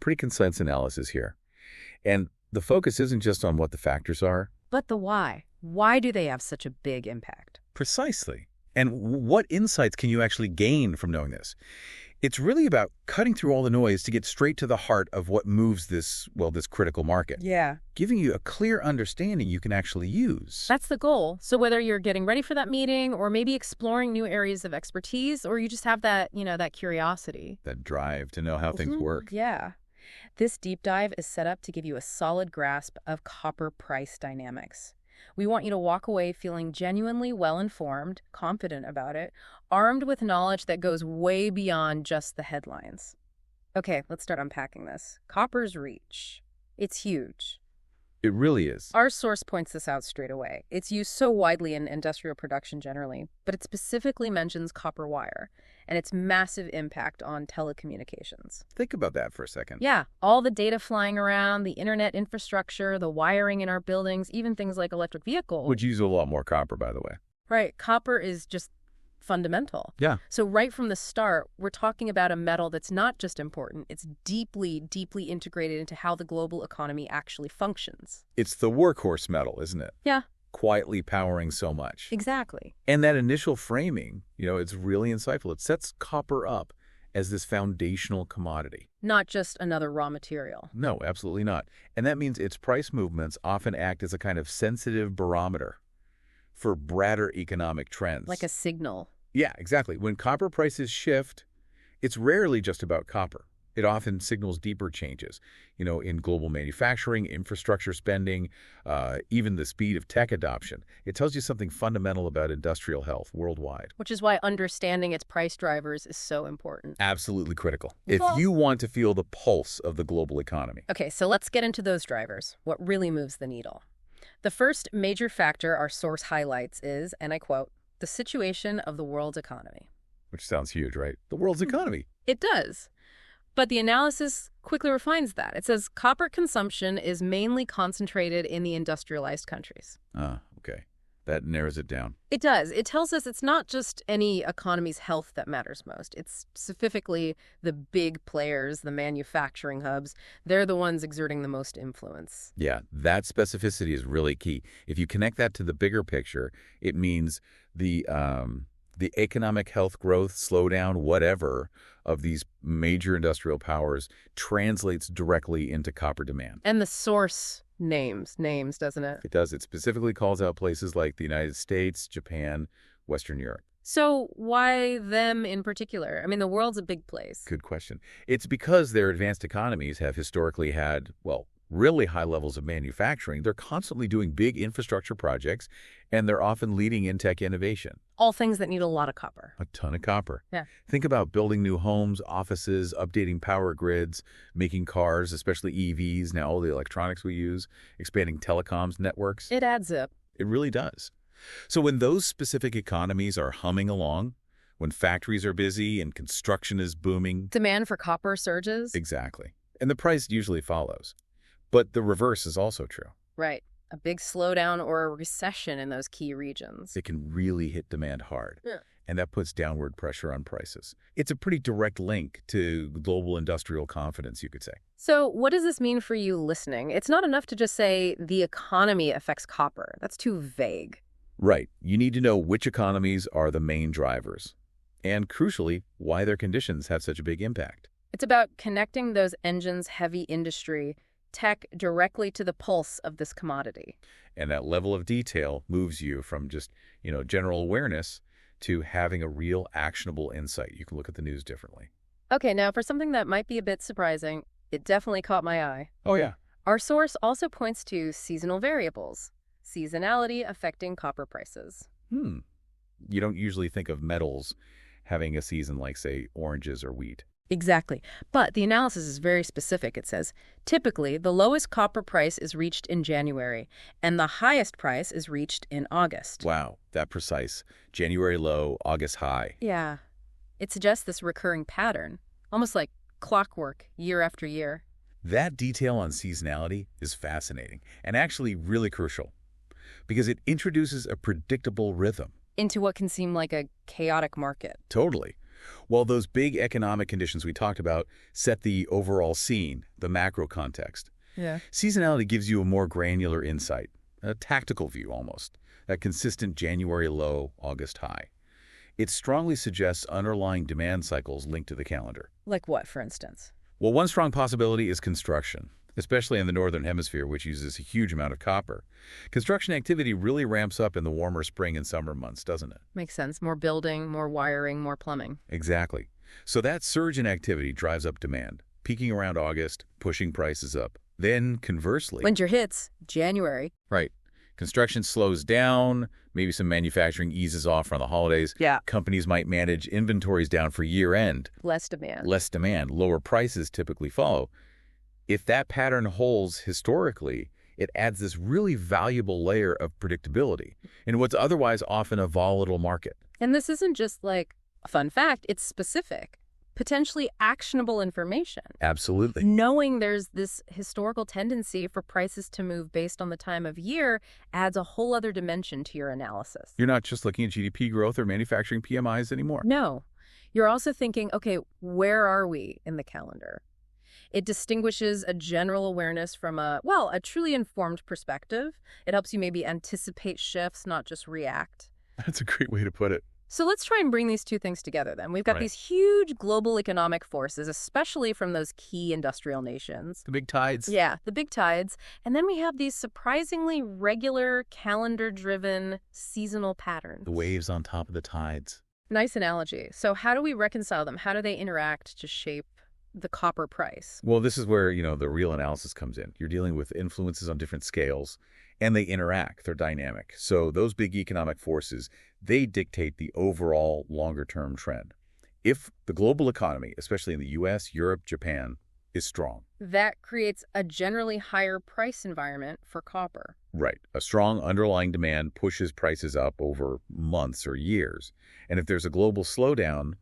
pretty concise analysis here. And the focus isn't just on what the factors are, but the why. Why do they have such a big impact? Precisely. And what insights can you actually gain from knowing this? It's really about cutting through all the noise to get straight to the heart of what moves this critical market. Yeah. Giving you a clear understanding you can actually use. That's the goal. So whether you're getting ready for that meeting or maybe exploring new areas of expertise, or you just have that, that curiosity. That drive to know how things work. Yeah. This deep dive is set up to give you a solid grasp of copper price dynamics. We want you to walk away feeling genuinely well-informed, confident about it, armed with knowledge that goes way beyond just the headlines. Okay, let's start unpacking this. Copper's reach. It's huge. It really is. Our source points this out straight away. It's used so widely in industrial production generally, but it specifically mentions copper wire and its massive impact on telecommunications. Think about that for a second. Yeah, all the data flying around, the internet infrastructure, the wiring in our buildings, even things like electric vehicles. Would use a lot more copper, by the way. Right, copper is just fundamental. Yeah. So right from the start, we're talking about a metal that's not just important, it's deeply, deeply integrated into how the global economy actually functions. It's the workhorse metal, isn't it? Yeah. Quietly powering so much. Exactly. And that initial framing, it's really insightful. It sets copper up as this foundational commodity. Not just another raw material. No, absolutely not. And that means its price movements often act as a kind of sensitive barometer for broader economic trends. Like a signal. Yeah, exactly. When copper prices shift, it's rarely just about copper. It often signals deeper changes, in global manufacturing, infrastructure spending, even the speed of tech adoption. It tells you something fundamental about industrial health worldwide. Which is why understanding its price drivers is so important. Absolutely critical if Well- you want to feel the pulse of the global economy. Okay, so let's get into those drivers, what really moves the needle. The first major factor our source highlights is, and I quote, the situation of the world's economy. Which sounds huge, right? The world's economy. It does. But the analysis quickly refines that. It says copper consumption is mainly concentrated in the industrialized countries. Okay. That narrows it down. It does. It tells us it's not just any economy's health that matters most. It's specifically the big players, the manufacturing hubs. They're the ones exerting the most influence. Yeah, that specificity is really key. If you connect that to the bigger picture, it means the economic health growth, slowdown, whatever, of these major industrial powers translates directly into copper demand. And the source names, doesn't it? It does. It specifically calls out places like the United States, Japan, Western Europe. So why them in particular? I mean, the world's a big place. Good question. It's because their advanced economies have historically had, really high levels of manufacturing. They're constantly doing big infrastructure projects, and they're often leading in tech innovation. All things that need a lot of copper. A ton of copper. Yeah. Think about building new homes, offices, updating power grids, making cars, especially EVs, now all the electronics we use, expanding telecoms networks. It adds up. It really does. So when those specific economies are humming along, when factories are busy and construction is booming. Demand for copper surges. Exactly. And the price usually follows. But the reverse is also true. Right. A big slowdown or a recession in those key regions. It can really hit demand hard. Yeah. And that puts downward pressure on prices. It's a pretty direct link to global industrial confidence, you could say. So what does this mean for you listening? It's not enough to just say the economy affects copper. That's too vague. Right. You need to know which economies are the main drivers. And crucially, why their conditions have such a big impact. It's about connecting those engines, heavy industry, tech directly to the pulse of this commodity. And that level of detail moves you from just, general awareness to having a real actionable insight. You can look at the news differently. Okay, now for something that might be a bit surprising, it definitely caught my eye. Oh, yeah. Our source also points to seasonal variables, seasonality affecting copper prices. You don't usually think of metals having a season like, say, oranges or wheat. Exactly. But the analysis is very specific. It says, typically, the lowest copper price is reached in January, and the highest price is reached in August. Wow, that precise. January low, August high. Yeah. It suggests this recurring pattern, almost like clockwork, year after year. That detail on seasonality is fascinating and actually really crucial because it introduces a predictable rhythm. Into what can seem like a chaotic market. Totally. Well, those big economic conditions we talked about set the overall scene, the macro context. Yeah. Seasonality gives you a more granular insight, a tactical view almost, that consistent January low, August high. It strongly suggests underlying demand cycles linked to the calendar. Like what, for instance? Well, one strong possibility is construction, especially in the Northern Hemisphere, which uses a huge amount of copper. Construction activity really ramps up in the warmer spring and summer months, doesn't it? Makes sense. More building, more wiring, more plumbing. Exactly. So that surge in activity drives up demand, peaking around August, pushing prices up. Then, conversely... Winter hits, January. Right. Construction slows down, maybe some manufacturing eases off for the holidays. Yeah. Companies might manage inventories down for year-end. Less demand. Less demand. Lower prices typically follow. If that pattern holds historically, it adds this really valuable layer of predictability in what's otherwise often a volatile market. And this isn't just like a fun fact, it's specific, potentially actionable information. Absolutely. Knowing there's this historical tendency for prices to move based on the time of year adds a whole other dimension to your analysis. You're not just looking at GDP growth or manufacturing PMIs anymore. No. You're also thinking, okay, where are we in the calendar? It distinguishes a general awareness from a truly informed perspective. It helps you maybe anticipate shifts, not just react. That's a great way to put it. So let's try and bring these two things together then. We've got these huge global economic forces, especially from those key industrial nations. The big tides. Yeah, the big tides. And then we have these surprisingly regular, calendar-driven, seasonal patterns. The waves on top of the tides. Nice analogy. So how do we reconcile them? How do they interact to shape the copper price? Well, this is where, the real analysis comes in. You're dealing with influences on different scales, and they interact. They're dynamic. So those big economic forces, they dictate the overall longer-term trend. If the global economy, especially in the U.S., Europe, Japan, is strong. That creates a generally higher price environment for copper. Right. A strong underlying demand pushes prices up over months or years. And if there's a global slowdown,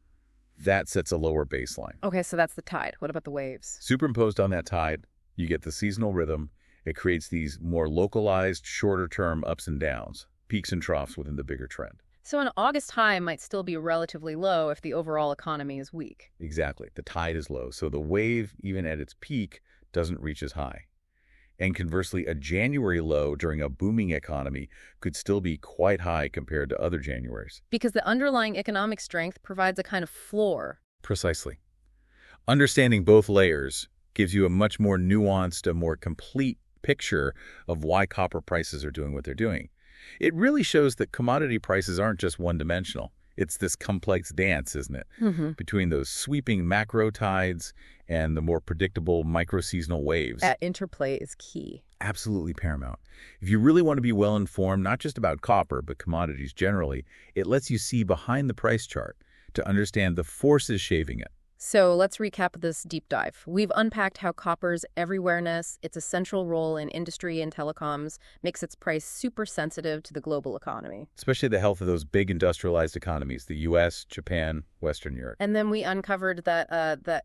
that sets a lower baseline. Okay, so that's the tide. What about the waves? Superimposed on that tide, you get the seasonal rhythm. It creates these more localized, shorter-term ups and downs, peaks and troughs within the bigger trend. So an August high might still be relatively low if the overall economy is weak. Exactly. The tide is low, so the wave, even at its peak, doesn't reach as high. And conversely, a January low during a booming economy could still be quite high compared to other Januaries. Because the underlying economic strength provides a kind of floor. Precisely. Understanding both layers gives you a much more nuanced, a more complete picture of why copper prices are doing what they're doing. It really shows that commodity prices aren't just one-dimensional. It's this complex dance, isn't it? Between those sweeping macro tides and the more predictable micro-seasonal waves. That interplay is key. Absolutely paramount. If you really want to be well-informed, not just about copper, but commodities generally, it lets you see behind the price chart to understand the forces shaping it. So let's recap this deep dive. We've unpacked how copper's everywhereness, its essential role in industry and telecoms, makes its price super sensitive to the global economy. Especially the health of those big industrialized economies, the U.S., Japan, Western Europe. And then we uncovered that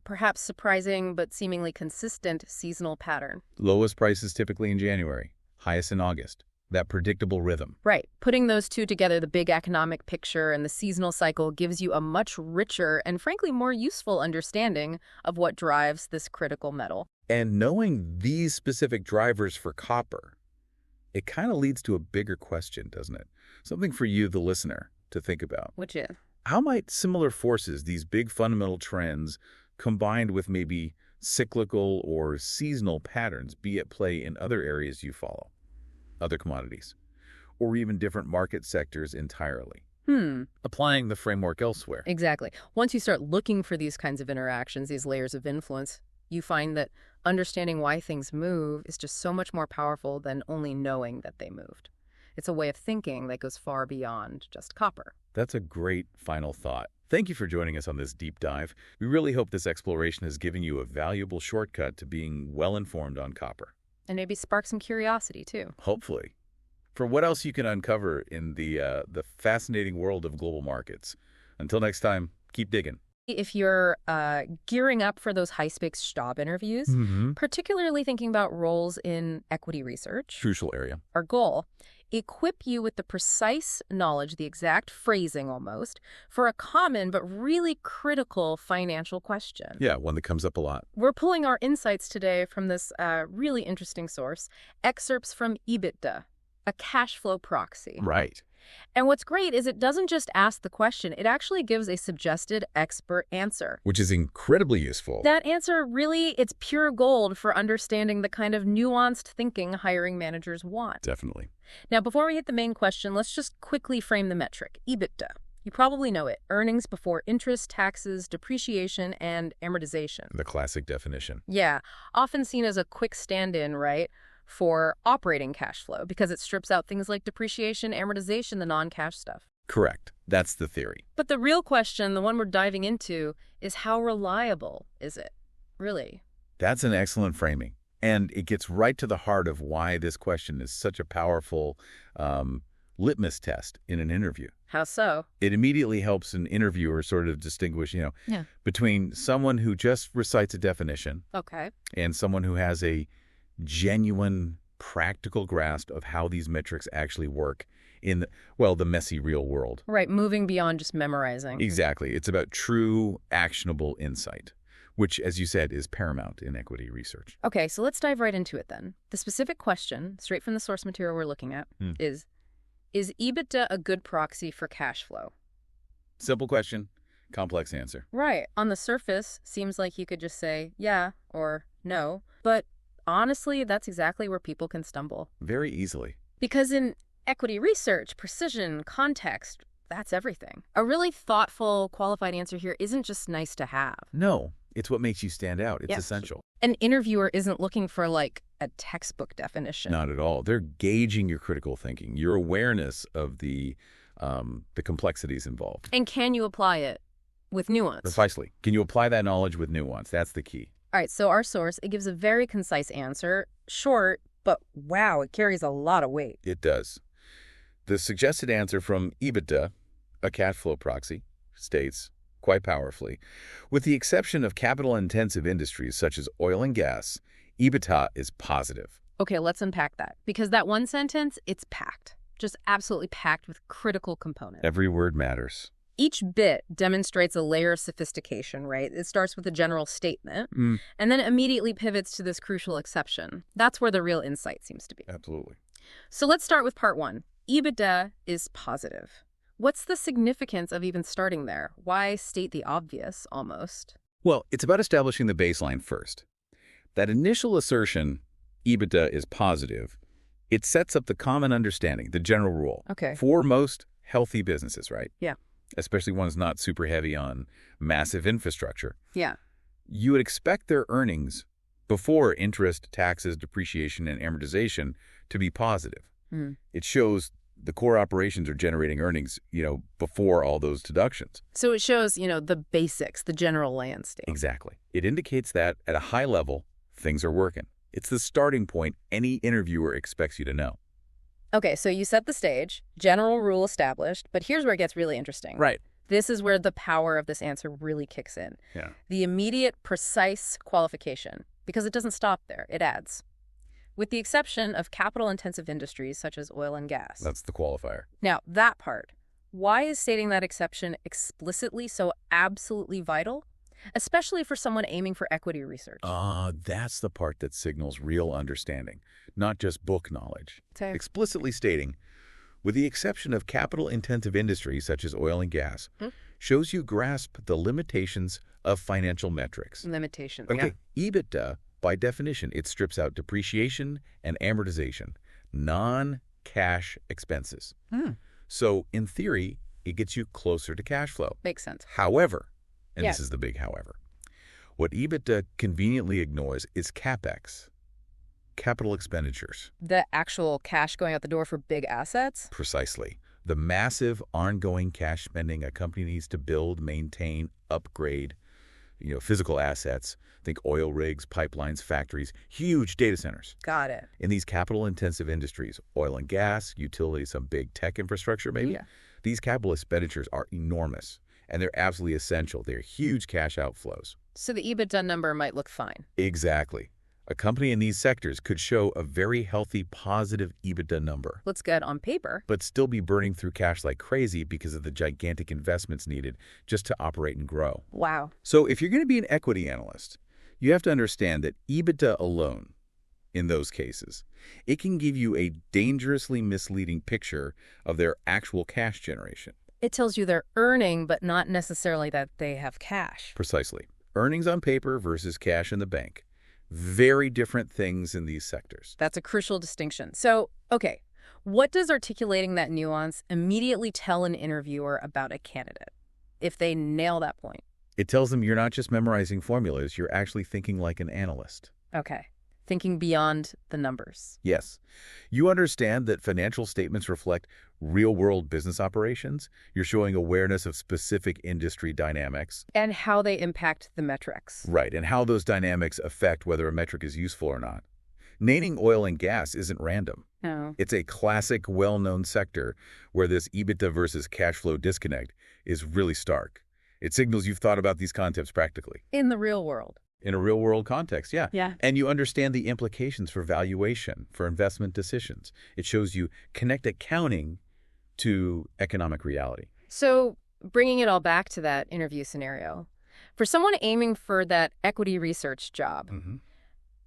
perhaps surprising but seemingly consistent seasonal pattern. Lowest prices typically in January, highest in August. That predictable rhythm. Right. Putting those two together, the big economic picture and the seasonal cycle, gives you a much richer and frankly more useful understanding of what drives this critical metal. And knowing these specific drivers for copper, it kind of leads to a bigger question, doesn't it? Something for you, the listener, to think about. Which is? How might similar forces, these big fundamental trends, combined with maybe cyclical or seasonal patterns, be at play in other areas you follow? Other commodities, or even different market sectors entirely. Applying the framework elsewhere. Exactly. Once you start looking for these kinds of interactions, these layers of influence, you find that understanding why things move is just so much more powerful than only knowing that they moved. It's a way of thinking that goes far beyond just copper. That's a great final thought. Thank you for joining us on this deep dive. We really hope this exploration has given you a valuable shortcut to being well-informed on copper. And maybe spark some curiosity, too. Hopefully. For what else you can uncover in the fascinating world of global markets. Until next time, keep digging. If you're gearing up for those high-stakes job interviews, particularly thinking about roles in equity research, Crucial area. our goal, equip you with the precise knowledge, the exact phrasing almost, for a common but really critical financial question. Yeah, one that comes up a lot. We're pulling our insights today from this really interesting source, excerpts from EBITDA, a cash flow proxy. Right. And what's great is it doesn't just ask the question, it actually gives a suggested expert answer. Which is incredibly useful. That answer really, it's pure gold for understanding the kind of nuanced thinking hiring managers want. Definitely. Now, before we hit the main question, let's just quickly frame the metric, EBITDA. You probably know it, earnings before interest, taxes, depreciation, and amortization. The classic definition. Yeah, often seen as a quick stand-in, right, for operating cash flow because it strips out things like depreciation, amortization, the non-cash stuff. Correct. That's the theory. But the real question, the one we're diving into, is how reliable is it, really? That's an excellent framing. And it gets right to the heart of why this question is such a powerful litmus test in an interview. How so? It immediately helps an interviewer sort of distinguish, between someone who just recites a definition Okay. and someone who has a genuine, practical grasp of how these metrics actually work in, the messy real world. Right, moving beyond just memorizing. Exactly. It's about true, actionable insight, which, as you said, is paramount in equity research. Okay, so let's dive right into it then. The specific question, straight from the source material we're looking at, is EBITDA a good proxy for cash flow? Simple question, complex answer. Right. On the surface, seems like you could just say yeah or no, but honestly, that's exactly where people can stumble. Very easily. Because in equity research, precision, context, that's everything. A really thoughtful, qualified answer here isn't just nice to have. No, It's what makes you stand out. It's Yeah. essential. An interviewer isn't looking for, like, a textbook definition. Not at all. They're gauging your critical thinking, your awareness of the complexities involved. And can you apply it with nuance? Precisely. Can you apply that knowledge with nuance? That's the key. All right, so our source, it gives a very concise answer, short, but wow, it carries a lot of weight. It does. The suggested answer from EBITDA, a cash flow proxy, states, quite powerfully, with the exception of capital-intensive industries such as oil and gas, EBITDA is positive. Okay, let's unpack that. Because that one sentence, it's packed. Just absolutely packed with critical components. Every word matters. Each bit demonstrates a layer of sophistication, right? It starts with a general statement, and then immediately pivots to this crucial exception. That's where the real insight seems to be. Absolutely. So let's start with part one. EBITDA is positive. What's the significance of even starting there? Why state the obvious, almost? Well, it's about establishing the baseline first. That initial assertion, EBITDA is positive, it sets up the common understanding, the general rule. Okay. For most healthy businesses, right? Yeah. Especially ones not super heavy on massive infrastructure. Yeah. You would expect their earnings before interest, taxes, depreciation, and amortization to be positive. It shows the core operations are generating earnings, before all those deductions. So it shows, the basics, the general landscape. Exactly. It indicates that at a high level, things are working. It's the starting point any interviewer expects you to know. Okay, so you set the stage, general rule established, but here's where it gets really interesting. Right. This is where the power of this answer really kicks in. Yeah. The immediate, precise qualification, because it doesn't stop there, it adds. With the exception of capital-intensive industries such as oil and gas. That's the qualifier. Now, that part, why is stating that exception explicitly so absolutely vital? Especially for someone aiming for equity research. That's the part that signals real understanding, not just book knowledge. Okay. Explicitly stating, with the exception of capital-intensive industries such as oil and gas, shows you grasp the limitations of financial metrics. Limitations, Okay, EBITDA, by definition, it strips out depreciation and amortization, non-cash expenses. So, in theory, it gets you closer to cash flow. Makes sense. However, and this is the big however, what EBITDA conveniently ignores is CapEx, capital expenditures. The actual cash going out the door for big assets? Precisely. The massive ongoing cash spending a company needs to build, maintain, upgrade, physical assets. Think oil rigs, pipelines, factories, huge data centers. Got it. In these capital-intensive industries, oil and gas, utilities, some big tech infrastructure maybe, these capital expenditures are enormous, and they're absolutely essential. They're huge cash outflows. So the EBITDA number might look fine. Exactly. A company in these sectors could show a very healthy positive EBITDA number. Looks good on paper. But still be burning through cash like crazy because of the gigantic investments needed just to operate and grow. Wow. So if you're going to be an equity analyst, you have to understand that EBITDA alone, in those cases, it can give you a dangerously misleading picture of their actual cash generation. It tells you they're earning, but not necessarily that they have cash. Precisely. Earnings on paper versus cash in the bank. Very different things in these sectors. That's a crucial distinction. So, okay, what does articulating that nuance immediately tell an interviewer about a candidate, if they nail that point? It tells them you're not just memorizing formulas, you're actually thinking like an analyst. Okay. Thinking beyond the numbers. Yes. You understand that financial statements reflect real-world business operations. You're showing awareness of specific industry dynamics. And how they impact the metrics. Right, and how those dynamics affect whether a metric is useful or not. Naming oil and gas isn't random. No. It's a classic, well-known sector where this EBITDA versus cash flow disconnect is really stark. It signals you've thought about these concepts practically. In the real world. In a real-world context, yeah. Yeah. And you understand the implications for valuation, for investment decisions. It shows you connect accounting to economic reality. So, bringing it all back to that interview scenario, for someone aiming for that equity research job,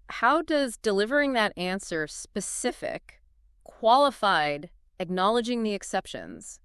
how does delivering that answer specific, qualified, acknowledging the exceptions,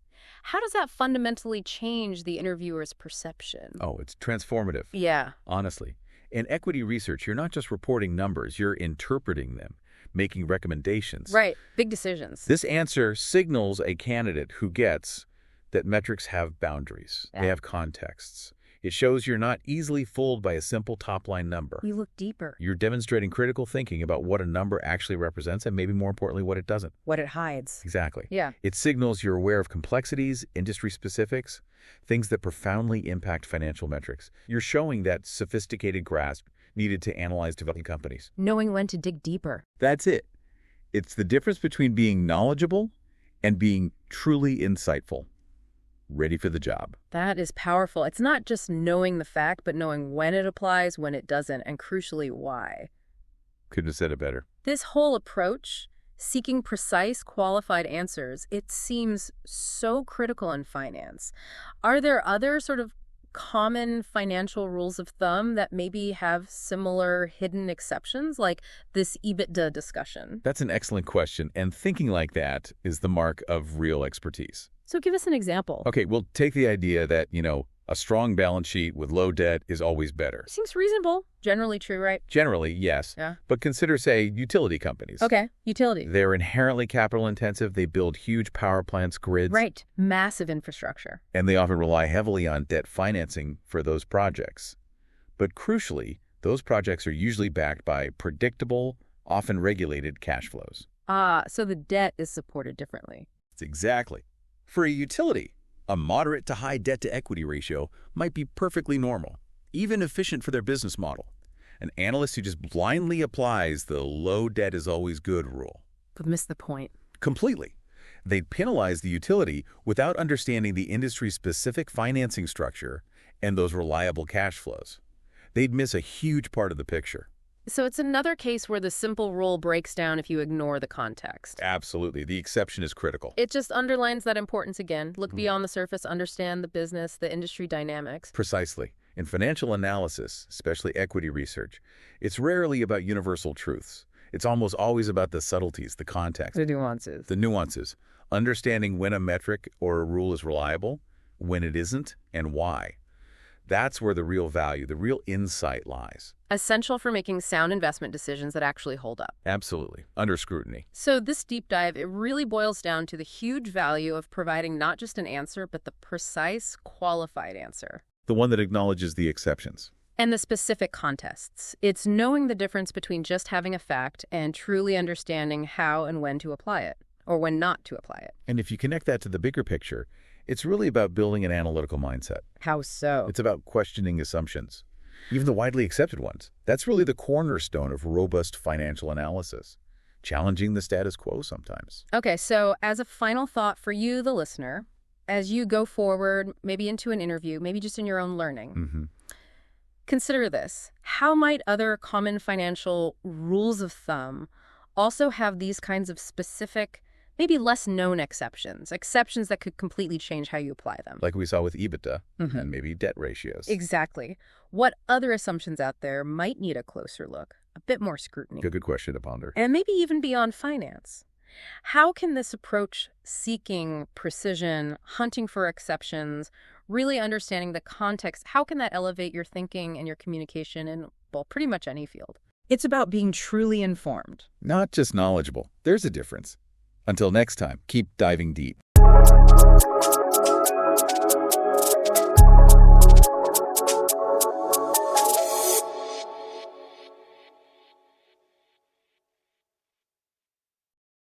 how does that fundamentally change the interviewer's perception? Oh, it's transformative. Yeah. Honestly. In equity research, you're not just reporting numbers, you're interpreting them, making recommendations. Right. Big decisions. This answer signals a candidate who gets that metrics have boundaries. They have contexts. It shows you're not easily fooled by a simple top-line number. You look deeper. You're demonstrating critical thinking about what a number actually represents and maybe more importantly, what it doesn't. What it hides. Exactly. Yeah. It signals you're aware of complexities, industry specifics, things that profoundly impact financial metrics. You're showing that sophisticated grasp needed to analyze developing companies. Knowing when to dig deeper. That's it. It's the difference between being knowledgeable and being truly insightful. Ready for the job. That is powerful. It's not just knowing the fact, but knowing when it applies, when it doesn't, and crucially, why. Couldn't have said it better. This whole approach, seeking precise, qualified answers, it seems so critical in finance. Are there other sort of common financial rules of thumb that maybe have similar hidden exceptions, like this EBITDA discussion? That's an excellent question, and thinking like that is the mark of real expertise. So give us an example. Okay, well, take the idea that, a strong balance sheet with low debt is always better. Seems reasonable. Generally true, right? Generally, yes. Yeah. But consider, say, utility companies. Okay, utility. They're inherently capital intensive. They build huge power plants, grids. Right. Massive infrastructure. And they often rely heavily on debt financing for those projects. But crucially, those projects are usually backed by predictable, often regulated cash flows. So the debt is supported differently. Exactly. For a utility, a moderate to high debt-to-equity ratio might be perfectly normal, even efficient for their business model. An analyst who just blindly applies the low debt is always good rule. But miss the point. Completely. They'd penalize the utility without understanding the industry's specific financing structure and those reliable cash flows. They'd miss a huge part of the picture. So it's another case where the simple rule breaks down if you ignore the context. Absolutely. The exception is critical. It just underlines that importance again. Look beyond the surface, understand the business, the industry dynamics. Precisely. In financial analysis, especially equity research, it's rarely about universal truths. It's almost always about the subtleties, the context. The nuances. The nuances. Understanding when a metric or a rule is reliable, when it isn't, and why. That's where the real value, the real insight lies. Essential for making sound investment decisions that actually hold up. Absolutely. Under scrutiny. So this deep dive, it really boils down to the huge value of providing not just an answer, but the precise, qualified answer. The one that acknowledges the exceptions. And the specific contexts. It's knowing the difference between just having a fact and truly understanding how and when to apply it, or when not to apply it. And if you connect that to the bigger picture, it's really about building an analytical mindset. How so? It's about questioning assumptions, even the widely accepted ones. That's really the cornerstone of robust financial analysis, challenging the status quo sometimes. Okay, so as a final thought for you, the listener, as you go forward, maybe into an interview, maybe just in your own learning, consider this. How might other common financial rules of thumb also have these kinds of specific, maybe less known exceptions that could completely change how you apply them? Like we saw with EBITDA and maybe debt ratios. Exactly. What other assumptions out there might need a closer look, a bit more scrutiny? Good question to ponder. And maybe even beyond finance. How can this approach, seeking precision, hunting for exceptions, really understanding the context, how can that elevate your thinking and your communication in, well, pretty much any field? It's about being truly informed. Not just knowledgeable. There's a difference. Until next time, keep diving deep.